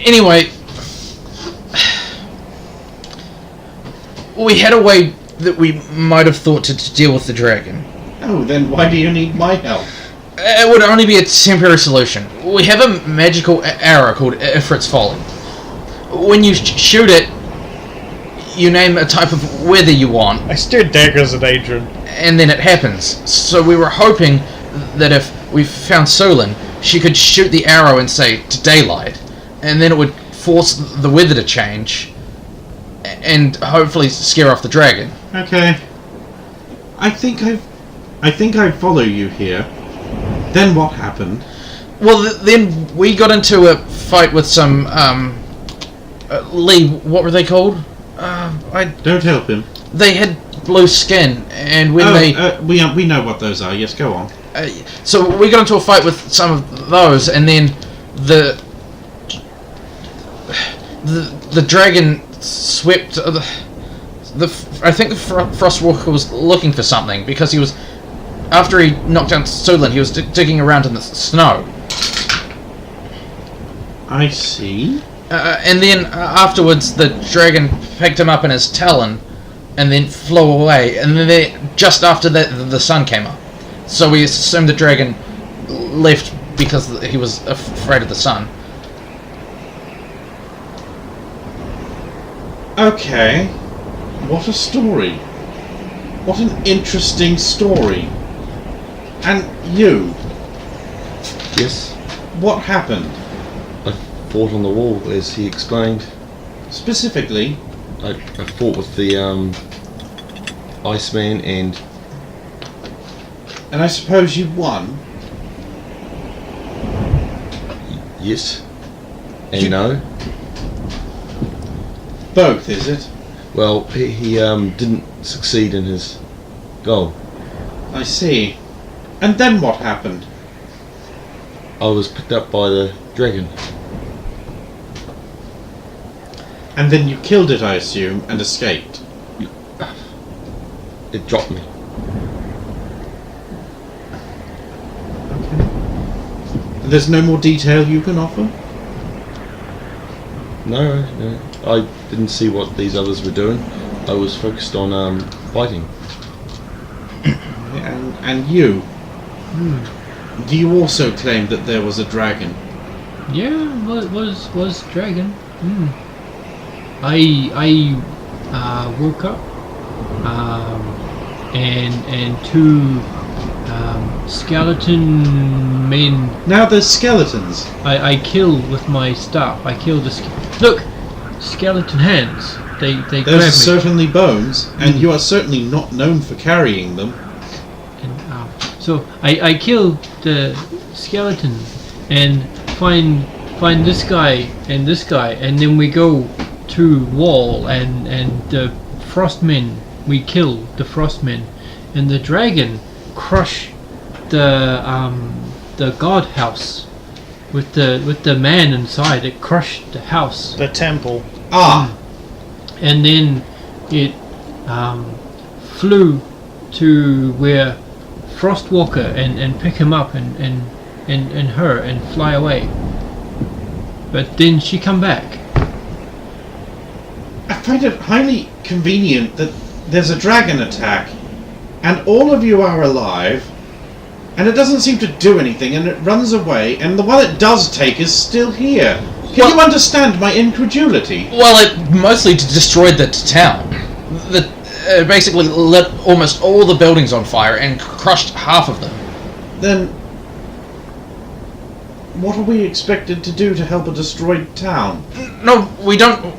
Anyway, we had a way that we might have thought to deal with the dragon. Oh, then why do you need my help? It would only be a temporary solution. We have a magical arrow called Ifrit's Folly. When you shoot it, you name a type of weather you want, I stared daggers at Adrian. and then it happens. So we were hoping that if we found Solon, she could shoot the arrow and say, to daylight, and then it would force the weather to change, and hopefully scare off the dragon. Okay. I think I follow you here. Then what happened? Well, then we got into a fight with some, Lee, what were they called? Don't help him. They had blue skin, and when we know what those are. Yes, go on. so we got into a fight with some of those, and then the dragon swept I think the Frostwalker was looking for something, because he was, after he knocked down Solon, he was digging around in the snow. I see. And then afterwards, the dragon picked him up in his talon, and then flew away. And then just after that, the sun came up. So we assumed the dragon left because he was afraid of the sun. Okay. What a story. What an interesting story. And you, Yes, what happened? I fought on the wall, as he explained. Specifically? I fought with the Iceman, and And I suppose you won? yes, and You- no. Both, is it? Well, he didn't succeed in his goal. I see. And then what happened? I was picked up by the dragon. And then you killed it, I assume, and escaped. It dropped me. And there's no more detail you can offer? No, I didn't see what these others were doing. I was focused on fighting. And you? Do you also claim that there was a dragon? Yeah, was dragon. I woke up, and two skeleton men. Now there's skeletons. I killed with my staff. I killed look, skeleton hands. They Those grabbed are me. certainly bones, and you are certainly not known for carrying them. And, so I killed the skeleton and find this guy, and then we go to wall and the frostmen. We kill the frostmen, and the dragon crush the god house with the man inside. It crushed the house. The temple. Ah! And then it flew to where Frostwalker and pick him up and her and fly away. But then she come back. I find it highly convenient that there's a dragon attack, and all of you are alive, and it doesn't seem to do anything, and it runs away, and the one it does take is still here. Can you understand my incredulity? Well, it mostly destroyed the town. Basically lit almost all the buildings on fire and crushed half of them. Then, what are we expected to do to help a destroyed town? No, we don't...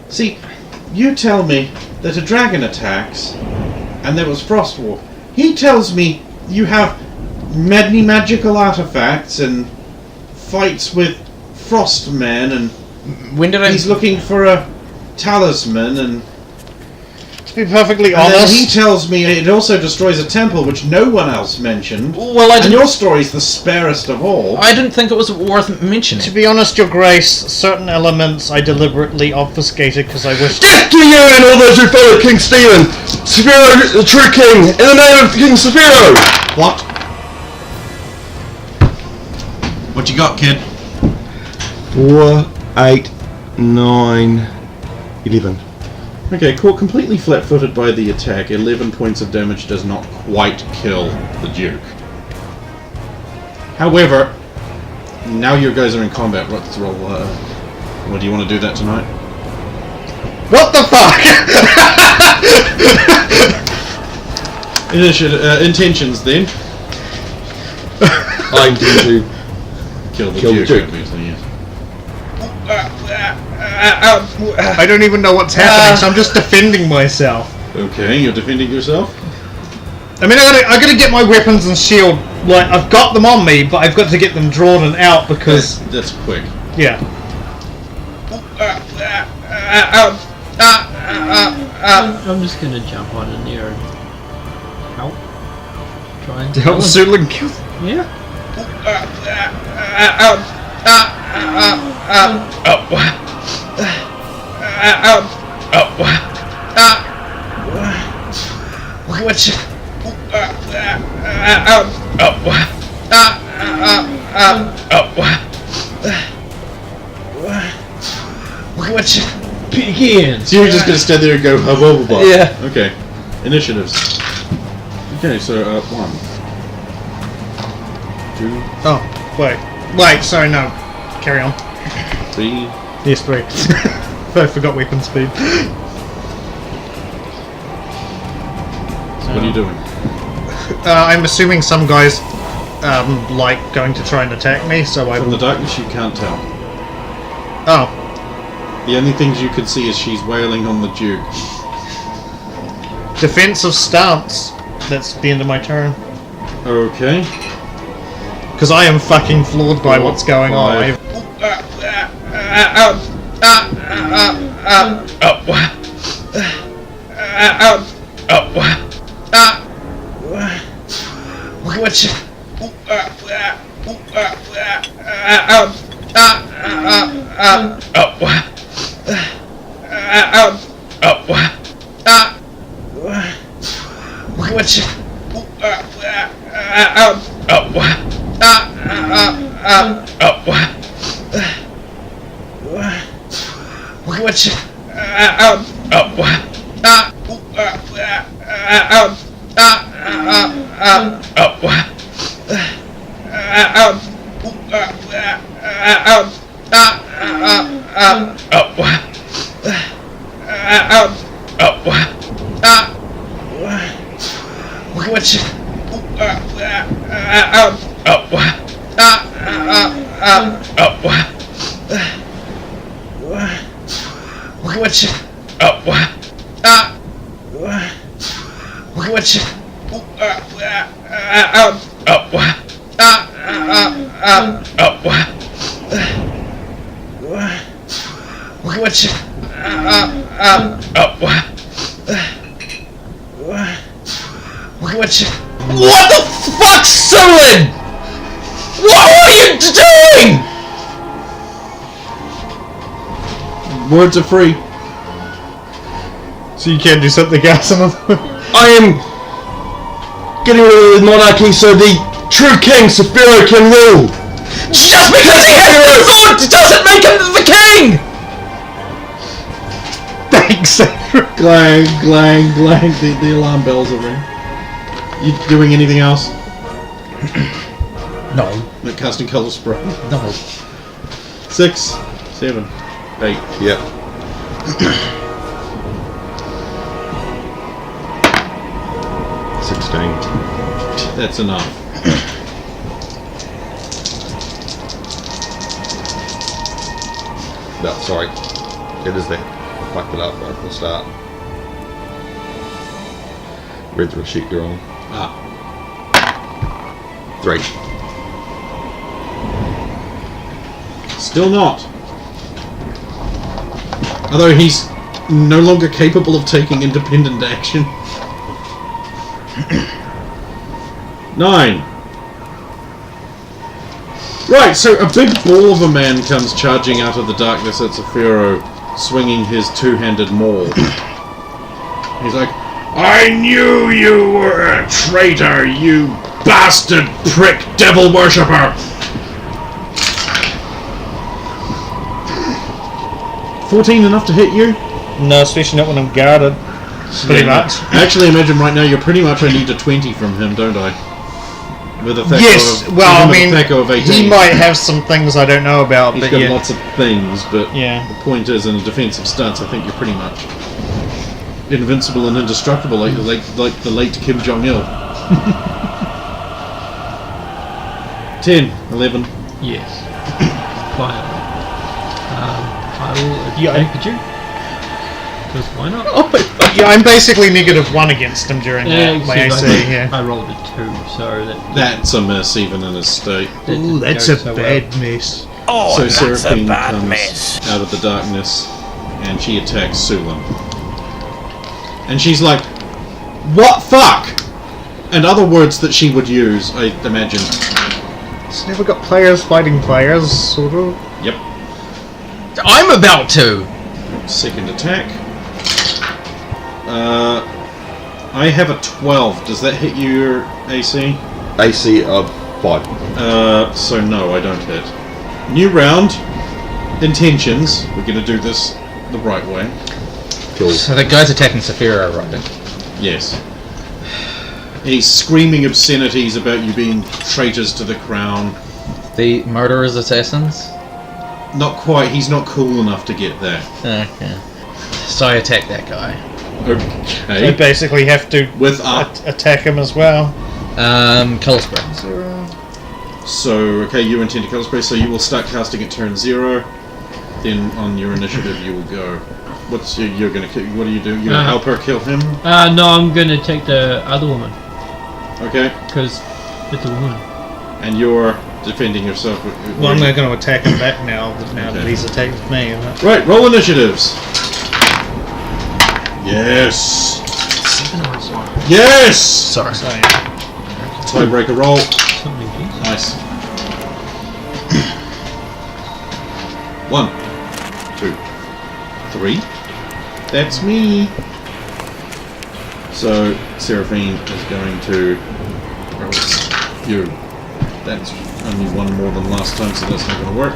See, you tell me that a dragon attacks, and there was Frostwalk. He tells me you have many magical artifacts and fights with frostmen, and When did I... he's looking for a talisman, and To be perfectly then honest, he tells me it also destroys a temple, which no one else mentioned. Well, I And didn't... your story's the sparest of all. I didn't think it was worth mentioning. to be honest, Your Grace, certain elements I deliberately obfuscated because I wished. Death to you and all those who follow King Stephen! Saphiro, the true king, in the name of King Saphiro! What? What you got, kid? 4, 8, 9, 11. Okay, caught completely flat-footed by the attack. 11 points of damage does not quite kill the Duke. However, now you guys are in combat. Let's roll. What do you want to do that tonight? What the fuck? Intentions then. I intend to Kill the Kill the Duke, Duke. obviously, yes. I don't even know what's happening, so I'm just defending myself. Okay, you're defending yourself? I mean, I gotta get my weapons and shield. Like, I've got them on me, but I've got to get them drawn and out because That's quick. yeah. I'm just gonna jump on in there and help. Try and To help Zulin kill. Yeah. Begin. So you're just gonna stand there and go blah blah blah. Yeah. Okay. Initiatives. Okay, so 1, 2, Oh, wait. Sorry, no. Carry on. 3. Yes, 3. I forgot weapon speed. So what are you doing? I'm assuming some guys like going to try and attack me, so I From the will. darkness, you can't tell. Oh, The only things you can see is she's wailing on the Duke. defensive stance. That's the end of my turn. Okay. Because I am fucking floored by what's going on. 5. What the fuck, Sullen? What are you doing? Words are free. So you can't do something else on them? I am getting rid of the monarchy so the true king, Saphiro, can rule! Just because he has the foot doesn't make him the king! Thanks. Glang, glang, glang. The alarm bells are ringing. You doing anything else? No. Like casting color spray. No. 6, 7, 8. Yep. That's enough. No, sorry. It is there. Fucked it up right from the start. Red's a sheet you're on. Ah. 3. Still not. Although he's no longer capable of taking independent action. 9. Right, so a big ball of a man comes charging out of the darkness at Saphiro, swinging his two-handed maul. He's like, I knew you were a traitor, you bastard prick devil worshipper! 14 enough to hit you? No, especially not when I'm guarded. Pretty much. Actually, imagine right now you pretty much I need a 20 from him, don't I? With a THACO Yes, of, well, I with a mean, THACO of 18. he might have some things I don't know about, He's but got yeah. lots of things, but Yeah. the point is, in a defensive stance, I think you're pretty much invincible and indestructible, like the late Kim Jong-il. 10, 11. Yes. Fire. I will Yeah. attack you. Because why not? Yeah, I'm basically -1 against him during my excuse AC, me, yeah. I rolled a 2, so That's a miss, even in his state. that Ooh, didn't that's go a so bad miss. So Seraphine comes out of the darkness, and she attacks Sulan. And she's like, what fuck? And other words that she would use, I imagine. It's never got players fighting players, sort of. Yep. I'm about to! Second attack. I have a 12. Does that hit your AC? AC of 5. So no, I don't hit. New round. Intentions. We're gonna do this the right way. Cool. So that guy's attacking Saphira, right? Yes. He's screaming obscenities about you being traitors to the crown. The murderers assassins? Not quite. He's not cool enough to get that. Okay. So I attack that guy. I Okay. basically have to With up. attack him as well. Color spray. So, okay, you intend to color spray, so you will start casting at turn 0. Then on your initiative you will go. What's you're gonna kill? What do you do? You're gonna help her kill him? no, I'm gonna take the other woman. Okay. Because it's a woman. And you're defending yourself. Well, I'm going to attack him back now that Okay. he's attacked me. Isn't it? Right, roll initiatives. Yes. Yes. Sorry. So, yeah. Tiebreaker roll. Something decent. Nice. 1, 2, 3. That's me. So Seraphine is going to. You. That's only one more than last time, so that's not going to work.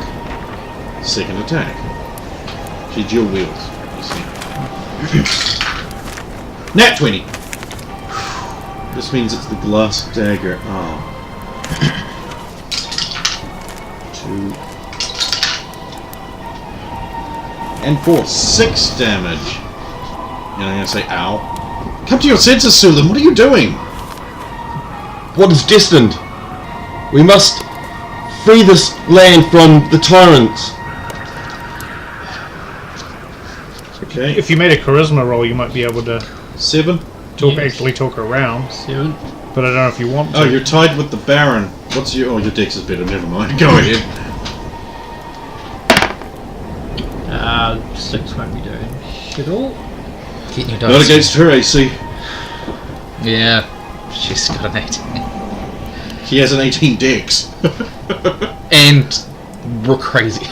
Second attack. She dual wields. You see. Nat 20. This means it's the glass dagger. Oh. 2 and 4. 6 damage. And I'm going to say ow. Come to your senses, Sulan. What are you doing? What is destined? We must free this land from the tyrants. Okay. If you made a charisma roll, you might be able to 7. actually talk around. 7. But I don't know if you want to. Oh, you're tied with the Baron. What's your... Oh, your dex is better. Never mind. Go ahead. 6 won't be doing shit all. Getting your Not dice. against her AC. Yeah. She's got an 18. She has an 18 dex. And we're crazy.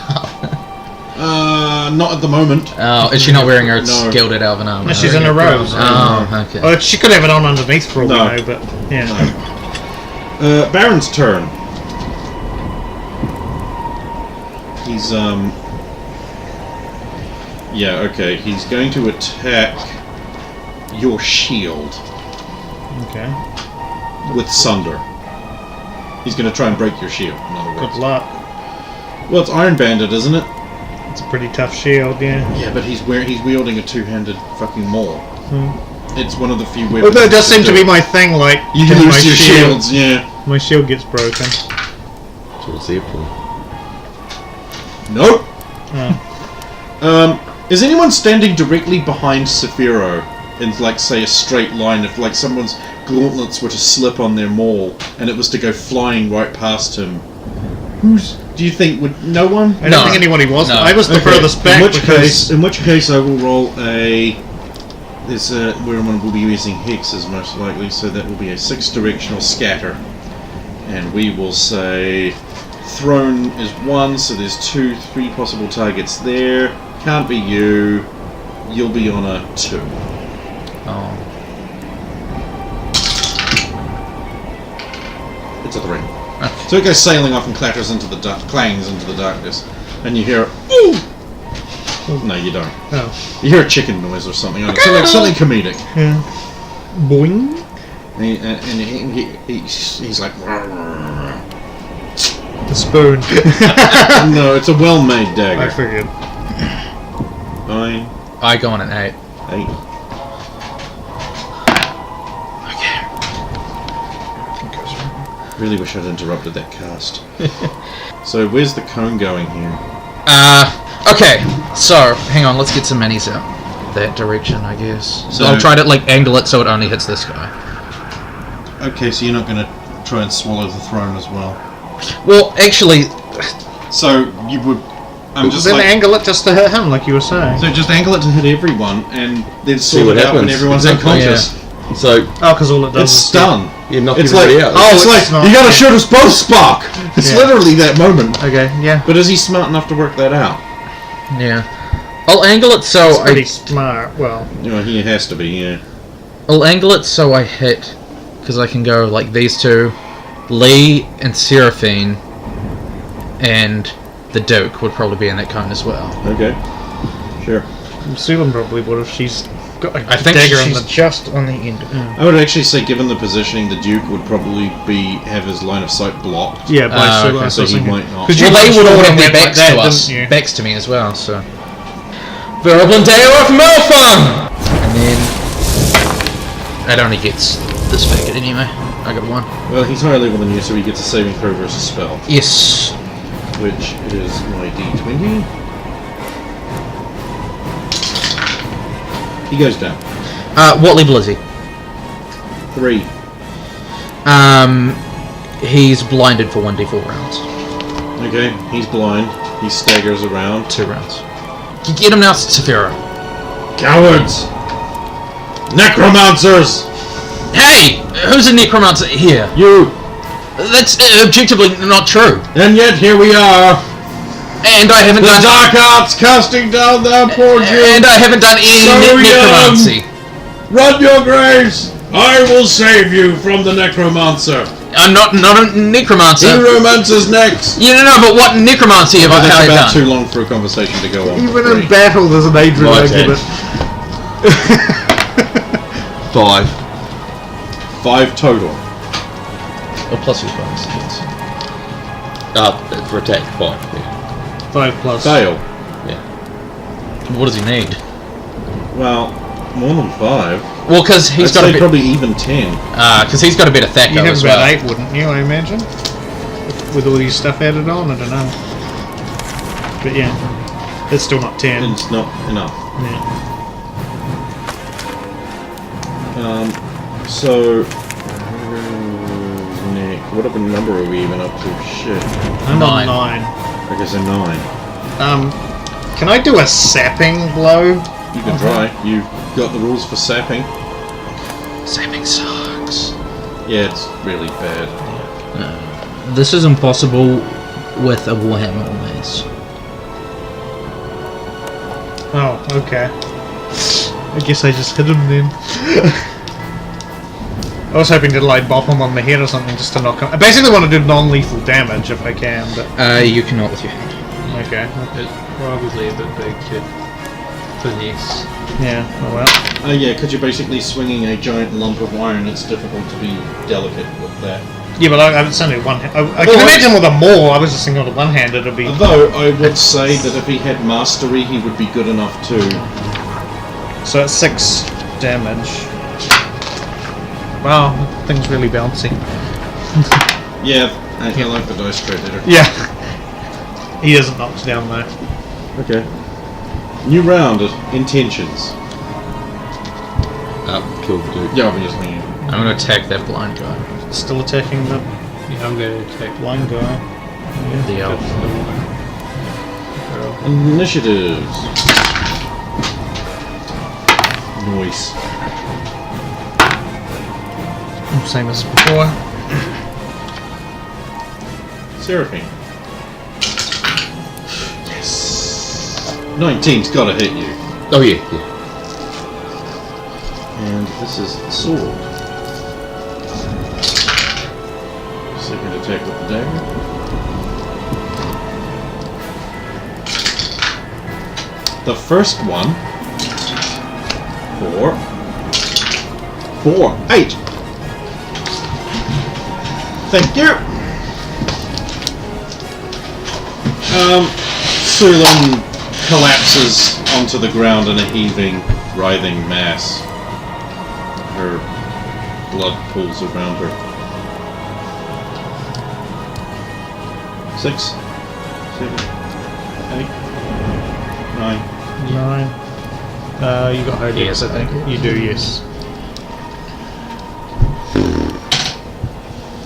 Not at the moment. Oh, is she not wearing her No. gilded elven armor? No, she's in a rose. Oh, okay. Oh, she could have it on underneath for all No. we know, but yeah. Baron's turn. He's yeah, okay. He's going to attack your shield Okay. with Sunder. He's going to try and break your shield, in other words. Good luck. Well, it's Iron Bandit, isn't it? It's a pretty tough shield, yeah. Yeah, but he's wielding a two-handed fucking maul. It's one of the few weapons. Although it does seem to be my thing, like You if lose my your shields, yeah. My shield gets broken. Towards the airport. Nope. Oh. Is anyone standing directly behind Saphiro in, like, say, a straight line? If, like, someone's gauntlets were to slip on their maul and it was to go flying right past him, do you think would no one? I don't think anybody was. No. I was the furthest back In which case, I will roll a. There's a where one will be using hexes most likely, so that will be a 6-directional scatter, and we will say thrown is 1, so there's 2, 3 possible targets there. Can't be you. You'll be on a 2. Oh. It's a 3. So it goes sailing off and clatters into the clangs into the darkness, and you hear ooh. No, you don't. Oh. You hear a chicken noise or something. Something comedic. Yeah. Boing. And he's like. The spoon. No, it's a well-made I dagger. figured. 9, I go on an 8. 8. Really wish I'd interrupted that cast. So where's the cone going here? Okay, so, hang on, let's get some minis out. That direction, I guess. So So- I'll try to, like, angle it so it only hits this guy. Okay, so you're not going to try and swallow the throne as well. Well, actually, So you would. I'm just Then like. angle it just to hit him, like you were saying. So just angle it to hit everyone, and then See sort what it out when happens. everyone's Exactly. unconscious. So Oh, because all it does It's is stun. you knock It's like, everybody out. it's it's like not- you gotta shoot us both, Spock. It's Yeah. literally that moment. Okay, yeah. But is he smart enough to work that out? yeah. I'll angle it so It's pretty smart. Well, You know, he has to be. Yeah. I'll angle it so I hit, because I can go like these two, Lee and Seraphine, and the Duke would probably be in that cone as well. Okay. Sure. Sulan probably would if she's got a I think dagger in she's the just on the end. I would actually say, given the positioning, the Duke would probably have his line of sight blocked. Yeah, by Sulan. okay, So he might not. Because Well, they would all have their like backs that, to us, didn't you? backs to me as well. So. Verblendale of Melfung, and then it only gets this figured anyway. I got 1. Well, he's higher level than you, so he gets a saving throw versus spell, Yes. which is my D20. He goes down. What level is he? 3. He's blinded for 1d4 rounds. Okay, he's blind. He staggers around. 2 rounds. You get him now, Saphira. Cowards! Necromancers! Hey! Who's a necromancer here? You! That's objectively not true. And yet here we are! And I haven't The done... dark arts casting down their poor And I haven't done any So necromancy. Run your graves! I will save you from the necromancer! I'm not a necromancer. Necromancer's next! You don't know, but what necromancy have I That's about done? too long for a conversation to go on. Even in battle, there's an age Right, argument. 5. 5 total. Oh, plus your bonus. Yes. For attack, 5. Yeah. 5 plus. Fail. What does he need? Well, more than 5. Well, because he's I'd got say a bit. probably even 10. Because he's got a bit of Thaco You'd have as about well. 8, wouldn't you, I imagine? With all these stuff added on, I don't know. But yeah, it's still not 10. It's not enough. Yeah. So... Nick, what other number are we even up to? Shit. I'm 9. on 9. I guess a 9. Can I do a sapping blow? You can try. You've got the rules for sapping. Sapping sucks. Yeah, it's really bad. This is impossible with a Warhammer or mace. Oh, okay. I guess I just hit him then. I was hoping to like bop him on the head or something just to knock him. I basically want to do non-lethal damage if I can, but You cannot with your hand. okay. It's probably a bit big to finesse. Yeah. Oh well. Yeah, because you're basically swinging a giant lump of iron. It's difficult to be delicate with that. Yeah, but it's only one. I can imagine with a maul. I was just thinking with a one-handed it'd be. Although I would say that if he had mastery, he would be good enough too. So it's 6 damage. Wow, that thing's really bouncy. Yeah, I like the dice tray better. Yeah. He isn't knocked down though. Okay. New round of intentions. Kill the dude. Yeah, obviously. I'm gonna attack that blind guy. Still attacking the Yeah, I'm going to attack blind guy. The elf. Initiatives. Noise. Same as before. Seraphine. Yes. 19's gotta hit you. Oh yeah, yeah. And this is the sword. Second attack with the dagger. The first one. 4, 8. Thank you. Sulan collapses onto the ground in a heaving, writhing mass. Her blood pools around her. 6, 7, 8, 9. 9. You got her Yes, I think. You do, yes.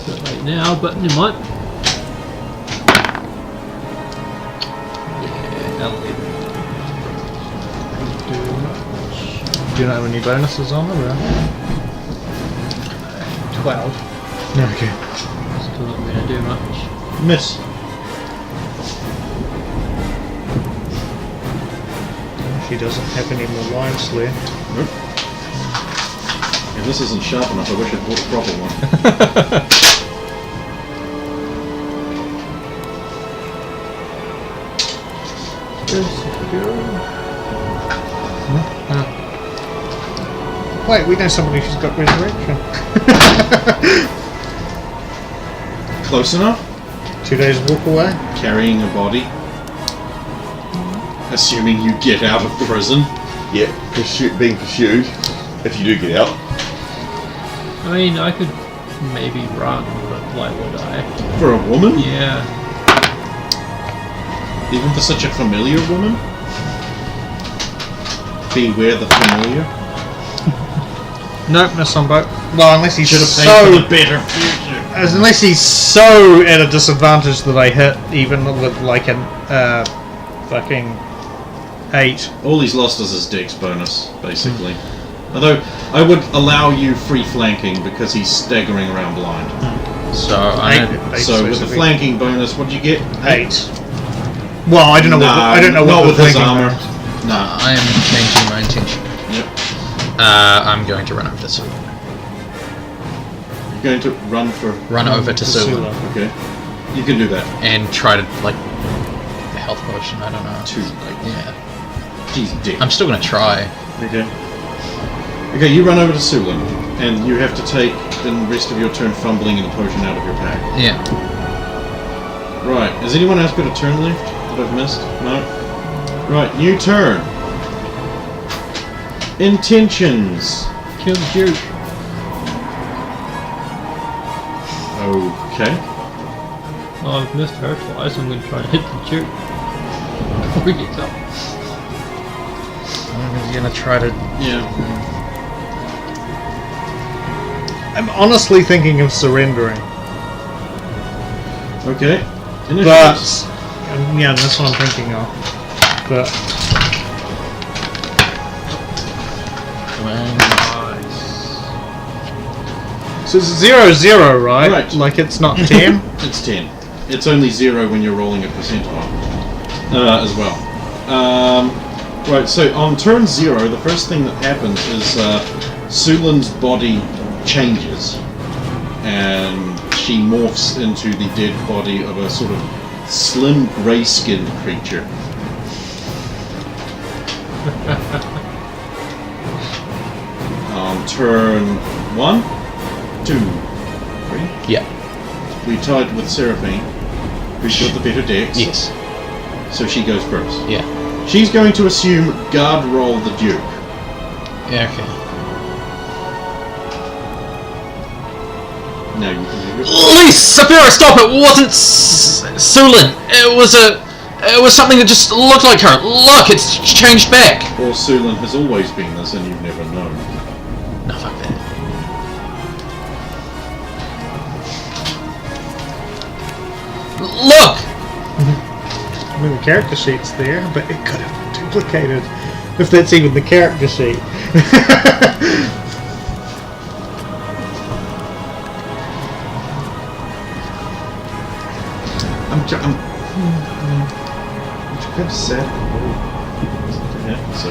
right now, but you might. Do you not have any bonuses on it? Or? 12. Okay. Still not going to do much. Miss. She doesn't have any more lives left. Nope. And this isn't sharp enough. I wish I'd bought a proper one. Wait, we know somebody who's got resurrection. Close enough. 2 days walk away. Carrying a body. Assuming you get out of prison. Yeah, being pursued. If you do get out. I mean, I could maybe run, but why would I? For a woman? Yeah. Even for such a familiar woman? Beware the familiar. Nope, miss on both. Well, unless he's Should have paid so... for the better future. Unless he's so at a disadvantage that I hit, even with like an fucking 8. All he's lost is his dex bonus, basically. Although, I would allow you free flanking because he's staggering around blind. So I'm gonna, So with the flanking bonus, what'd you get? 8. Well, I don't know. I don't know not what with the his flanking armor. bonus- Nah. I am changing my intention. Yep. I'm going to run over to Sula. You're going to run for. Run over to Sula Sula. Okay. You can do that. and try to like the health potion. I don't know. Too late. Yeah, He's dead. I'm still gonna try. Okay. Okay, you run over to Sulan, and you have to take the rest of your turn fumbling in the potion out of your pack. Yeah. Right. Has anyone else got a turn left that I've missed? No? Right, new turn. Intentions. Kill the Duke. Okay. Oh, I've missed her twice. I'm going to try and hit the Duke before he gets up. I'm gonna try to. Yeah. I'm honestly thinking of surrendering, Okay. but Initiatives. yeah, that's what I'm thinking of. But so it's 0-0, right? Right. Like it's not 10. It's 10. It's only 0 when you're rolling a percentile. As well. Right, so on turn 0, the first thing that happens is Sulan's body changes. And she morphs into the dead body of a sort of slim, grey-skinned creature. On turn 1, 2, 3. Yeah. We tied with Seraphine, who's got the better dex. Yes. So she goes first. Yeah. She's going to assume guard roll the Duke. Yeah, okay. Now you can do it. Please, Sapphira, stop! It wasn't Sulan. It was something that just looked like her. Look, it's changed back. Or Sulan has always been this and you've never known. No, fuck that. Look! I mean, the character sheet's there, but it could have been duplicated. If that's even the character sheet. I'm kind of sad. Yeah, so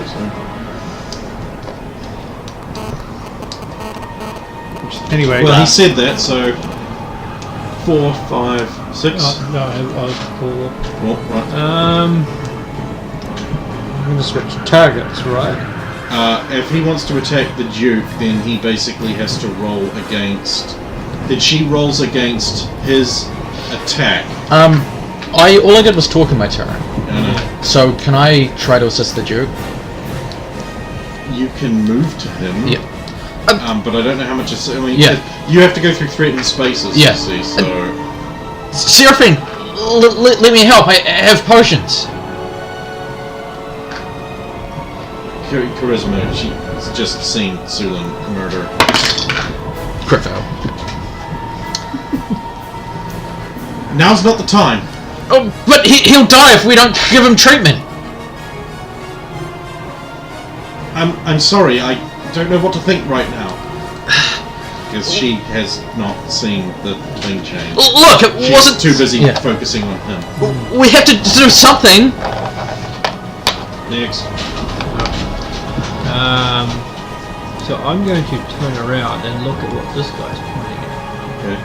Anyway, well, he said that, so 4, 5, 6. No, I was cool. Oh, right. I'm going to switch targets, right? If he wants to attack the Duke, then he basically has to roll against. Then she rolls against his attack. All I did was talk in my turn. And So can I try to assist the Duke? you can move to him. Yeah. But I don't know how much. I mean, Yeah. you have to go through threatened spaces. Yeah. You see, so. Seraphine, let me help. I have potions. Charisma. She's just seen Sulan murder. Crit fail. Now's not the time. Oh, but he'll die if we don't give him treatment. I'm sorry. I don't know what to think right now. Because she has not seen the thing change. Look, it She's wasn't too busy Yeah. focusing on him. We have to do something. Next. So I'm going to turn around and look at what this guy's pointing at. Okay.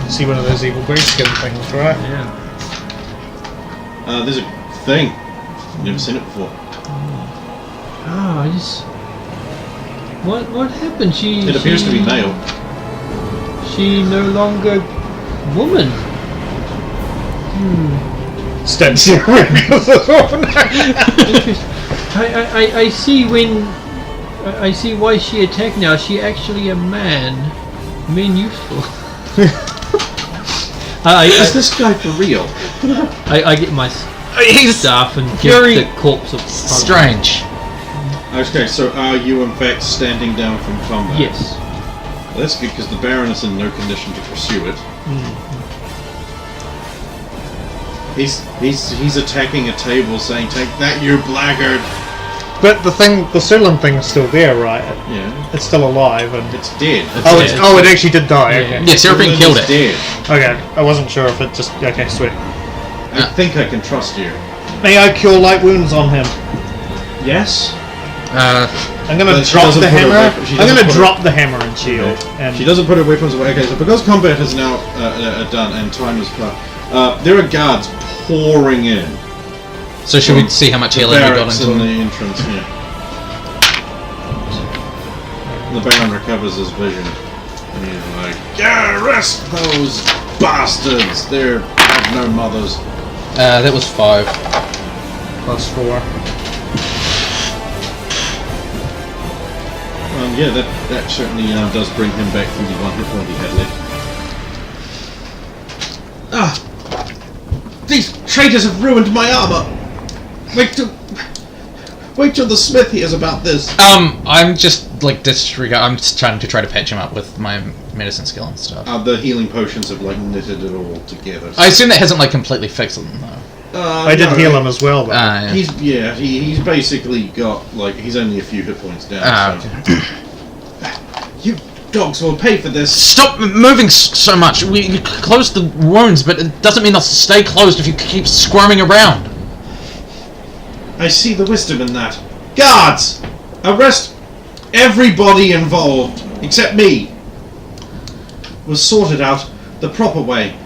See one of those evil greyskin things, right? Yeah. There's a thing. Never seen it before. Ah, I just. What happened? It appears to be male. She no longer woman. Stabs you Interesting. I see when. I see why she attacked now. She actually a man. Men useful. Is this guy for real? I get my He's staff and give very the corpse of strange. Okay, so are you in fact standing down from combat? Yes. Well, that's good because the Baron is in no condition to pursue it. He's attacking a table saying, "Take that, you blackguard!" But the Sulan thing's still there, right? Yeah. It's still alive, and It's dead. it actually did die. Yeah. Okay. Yeah, Seraphine killed it. Dead. Okay, I wasn't sure if it just. Okay, sweet. I think I can trust you. May I cure light wounds on him? Yes. I'm gonna But she drop doesn't the put her hammer. weapon- she I'm doesn't gonna put her- drop the hammer and shield. And She doesn't put her weapons away. Okay, so because combat is now done and time has passed, there are guards pouring in. So should we see how much healing we got Barracks into in the him? entrance, yeah. The Baron recovers his vision. And he's like, yeah, arrest those bastards! They have no mothers. That was 5. +4. Yeah, that certainly does bring him back from the 1 hit point he had left. These traitors have ruined my armor! Wait till the smith hears about this. I'm just like disregard. I'm just trying to patch him up with my medicine skill and stuff. The healing potions have like knitted it all together. I assume that hasn't like completely fixed them though. I did heal him as well, though. Yeah. He's basically got like he's only a few hit points down. So. You dogs will pay for this. Stop moving so much. We close the wounds, but it doesn't mean they'll stay closed if you keep squirming around. I see the wisdom in that. Guards! Arrest everybody involved, except me. It was sorted out the proper way.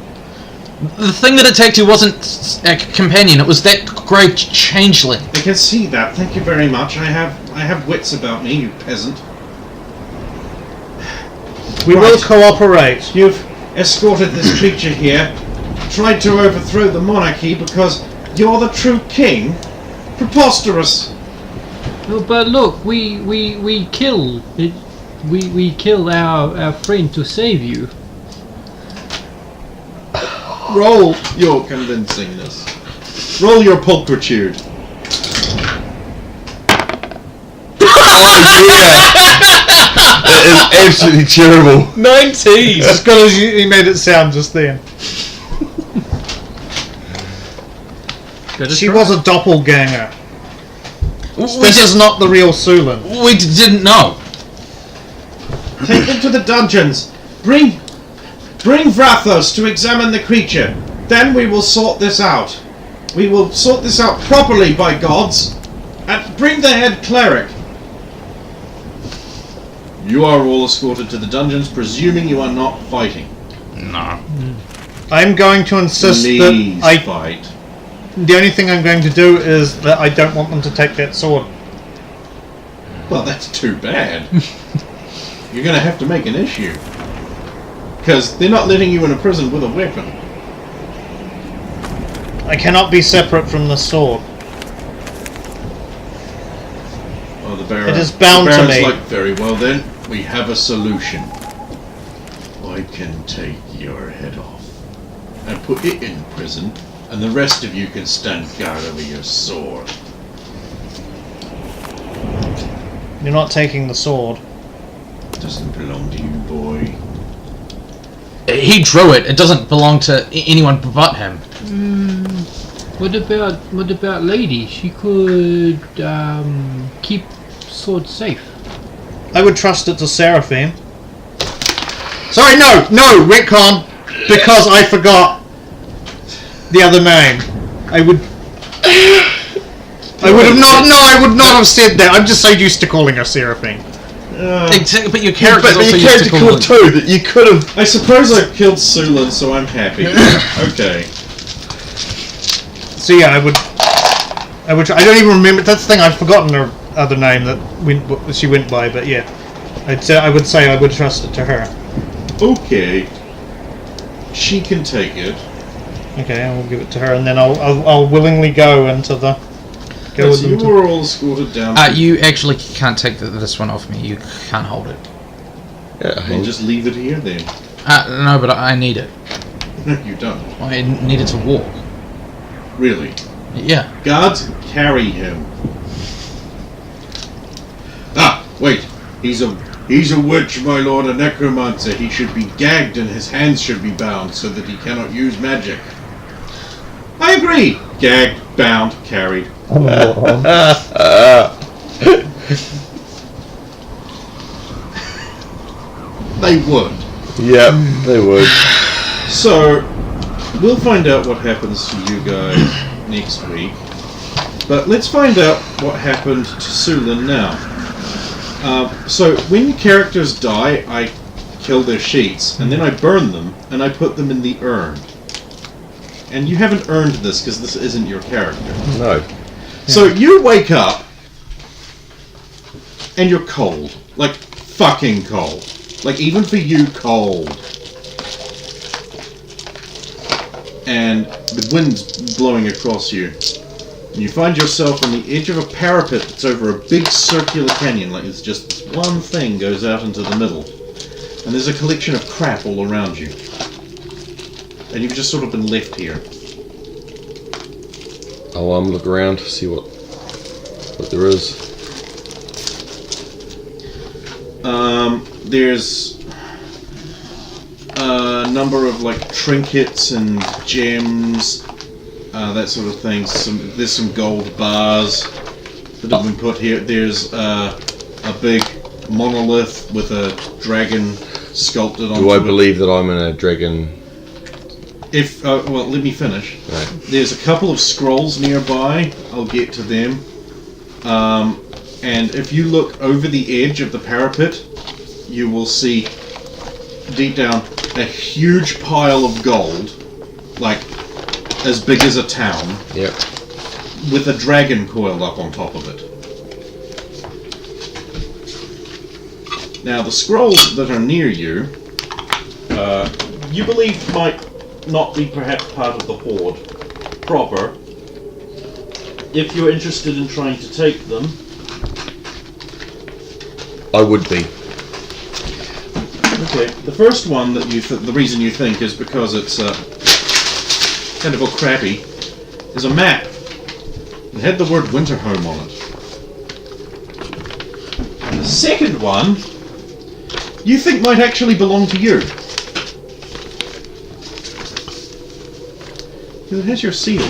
The thing that attacked you wasn't a companion, it was that grey changeling. I can see that. Thank you very much. I have wits about me, you peasant. We will cooperate. You've escorted this creature here, tried to overthrow the monarchy because you're the true king? Preposterous. Oh, but look, we kill it. We kill our friend to save you. Roll your convincingness. Roll your pulchritude. That is absolutely terrible. 19! As good as he made it sound just then. She was a doppelganger. This is not the real Sulan. We didn't know. Take them to the dungeons. Bring Vrathos to examine the creature. Then we will sort this out. We will sort this out properly, by gods. And bring the head cleric. You are all escorted to the dungeons, presuming you are not fighting. No. I'm going to insist Please that I... fight. The only thing I'm going to do is that I don't want them to take that sword. Well, that's too bad. You're going to have to make an issue. Because they're not letting you in a prison with a weapon. I cannot be separate from the sword. Oh, the Baron. It is bound the to Baron's me. like, very well then, we have a solution. I can take your head off and put it in prison, and the rest of you can stand guard over your sword. You're not taking the sword. It doesn't belong to you, boy. He drew it. It doesn't belong to anyone but him. What about Lady? She could keep sword safe. I would trust it to Seraphim. Sorry, no, retcon, because I forgot the other name. I would not have said that. I'm just so used to calling her Seraphim. But your character's But also you used to can't call kill two. That you could have. I suppose I've killed Sulan, so I'm happy. Okay. So yeah, I don't even remember. That's the thing. I've forgotten her other name that she went by. But yeah, I would say I would trust it to her. Okay. She can take it. Okay, I will give it to her, and then I'll willingly go into the. Go So with you them were all escorted down. You actually can't take this one off me. You can't hold it. Yeah, Well, just leave it here then. No, but I need it. No, you don't. I need it to walk. Really. Yeah. Guards, carry him. Ah, wait. He's a witch, my lord, a necromancer. He should be gagged and his hands should be bound so that he cannot use magic. I agree. Gagged, bound, carried. They would. Yep, they would. So, we'll find out what happens to you guys next week. But let's find out what happened to Sulan now. So, when characters die, I kill their sheets, and then I burn them, and I put them in the urn. And you haven't earned this, because this isn't your character. No. So, you wake up, and you're cold. Like, fucking cold. Like, even for you, cold. And the wind's blowing across you. And you find yourself on the edge of a parapet that's over a big circular canyon. Like, it's just one thing goes out into the middle. And there's a collection of crap all around you. And you've just sort of been left here. I'll look around, see what there is. There's a number of like trinkets and gems, that sort of thing. There's some gold bars that have been put here. There's a big monolith with a dragon sculpted onto it. Do I believe that I'm in a dragon If well, let me finish. Right. There's a couple of scrolls nearby. I'll get to them. And if you look over the edge of the parapet, you will see deep down a huge pile of gold, like as big as a town, Yep. with a dragon coiled up on top of it. Now, the scrolls that are near you, you believe might not be perhaps part of the Horde proper. If you're interested in trying to take them, I would be. okay. The first one that the reason you think is because it's kind of all crappy, is a map. It had the word Winterhome on it. And the second one, you think might actually belong to you. It has your seal.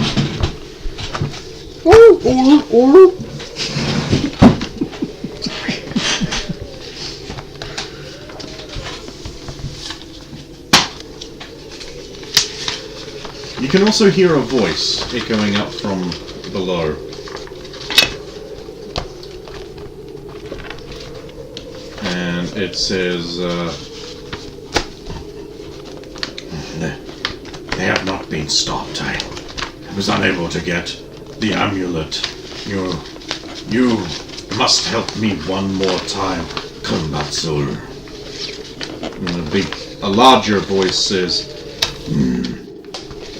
You can also hear a voice echoing up from below. And it says, they have not been stopped. I was unable to get the amulet. You must help me one more time, Kumbatsul. And a larger voice says,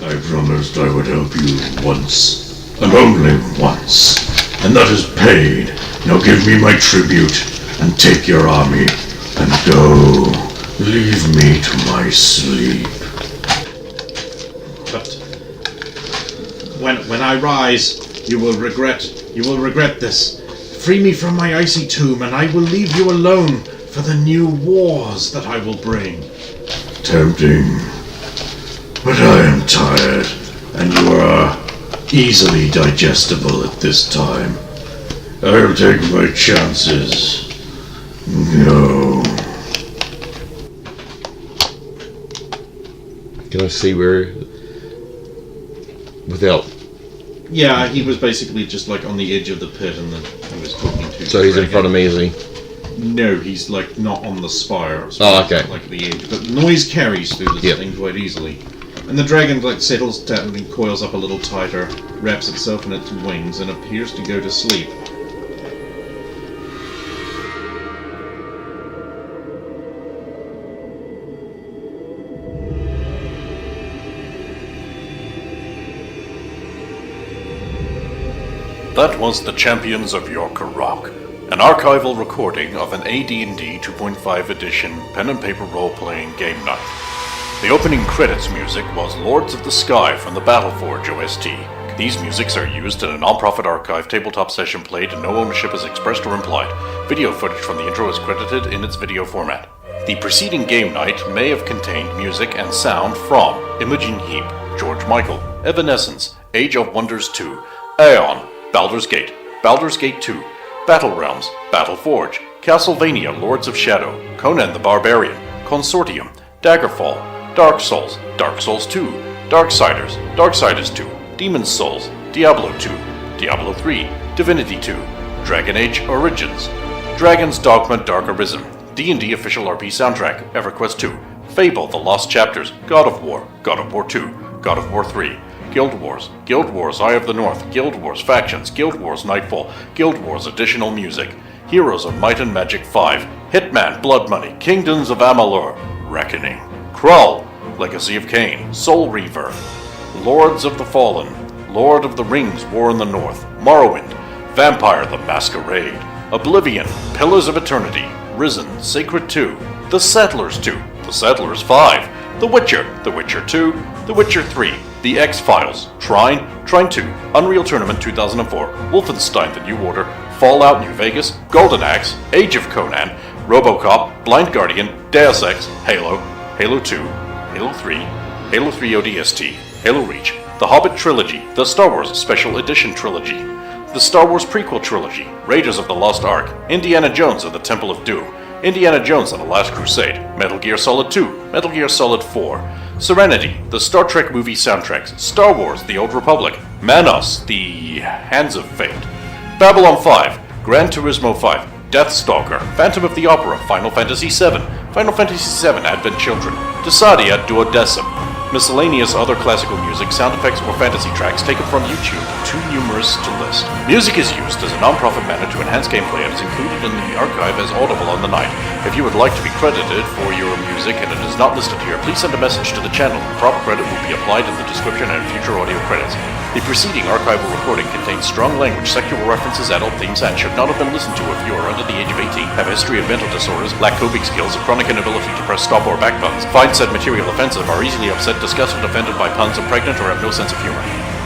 I promised I would help you once, and only once, and that is paid. Now give me my tribute, and take your army, and go. Leave me to my sleep. But when I rise, you will regret this. Free me from my icy tomb, and I will leave you alone for the new wars that I will bring. Tempting. But I am tired, and you are easily digestible at this time. I'll take my chances. No. Can I see where... without... Yeah, he was basically just like on the edge of the pit, and then he was talking to... So he's in front of me, is he? No, he's like not on the spire. Oh, okay. Like at the edge. But noise carries through this thing quite easily. And the dragon like settles down and coils up a little tighter, wraps itself in its wings, and appears to go to sleep. That was The Champions of Jor-Karroc, an archival recording of an AD&D 2.5 edition pen and paper role-playing game night. The opening credits music was Lords of the Sky from the Battleforge OST. These musics are used in a non-profit archive tabletop session played and no ownership is expressed or implied. Video footage from the intro is credited in its video format. The preceding game night may have contained music and sound from Imogen Heap, George Michael, Evanescence, Age of Wonders 2, Aeon, Baldur's Gate 2, Battle Realms, Battleforge, Castlevania Lords of Shadow, Conan the Barbarian, Consortium, Daggerfall, Dark Souls 2, Darksiders, Darksiders 2, Demon's Souls, Diablo 2, Diablo 3, Divinity 2, Dragon Age Origins, Dragon's Dogma Dark Arisen, D&D Official RP Soundtrack, EverQuest 2, Fable The Lost Chapters, God of War 2, God of War 3, Guild Wars, Eye of the North, Guild Wars Factions, Guild Wars Nightfall, Guild Wars Additional Music, Heroes of Might and Magic 5, Hitman Blood Money, Kingdoms of Amalur, Reckoning, Krull, Legacy of Kain, Soul Reaver, Lords of the Fallen, Lord of the Rings War in the North, Morrowind, Vampire the Masquerade, Oblivion, Pillars of Eternity, Risen, Sacred 2, The Settlers 2, The Settlers 5, The Witcher 2, The Witcher 3, The X-Files, Trine 2, Unreal Tournament 2004, Wolfenstein The New Order, Fallout New Vegas, Golden Axe, Age of Conan, RoboCop, Blind Guardian, Deus Ex, Halo, Halo 2, Halo 3, Halo 3 ODST, Halo Reach, The Hobbit Trilogy, The Star Wars Special Edition Trilogy, The Star Wars Prequel Trilogy, Raiders of the Lost Ark, Indiana Jones and the Temple of Doom, Indiana Jones and the Last Crusade, Metal Gear Solid 2, Metal Gear Solid 4, Serenity, the Star Trek movie soundtracks, Star Wars, The Old Republic, Manos, The Hands of Fate, Babylon 5, Gran Turismo 5, Deathstalker, Phantom of the Opera, Final Fantasy VII, Final Fantasy VII Advent Children, Desadia Duodecim, miscellaneous other classical music, sound effects, or fantasy tracks taken from YouTube, too numerous to list. Music is used as a non-profit manner to enhance gameplay and is included in the archive as audible on the night. If you would like to be credited for your music and it is not listed here, please send a message to the channel. Proper credit will be applied in the description and future audio credits. The preceding archival recording contains strong language, sexual references, adult themes, and should not have been listened to if you are under the age of 18, have a history of mental disorders, lack coping skills, a chronic inability to press stop or back buttons, find said material offensive, are easily upset, disgusted, offended by puns, are pregnant, or have no sense of humor.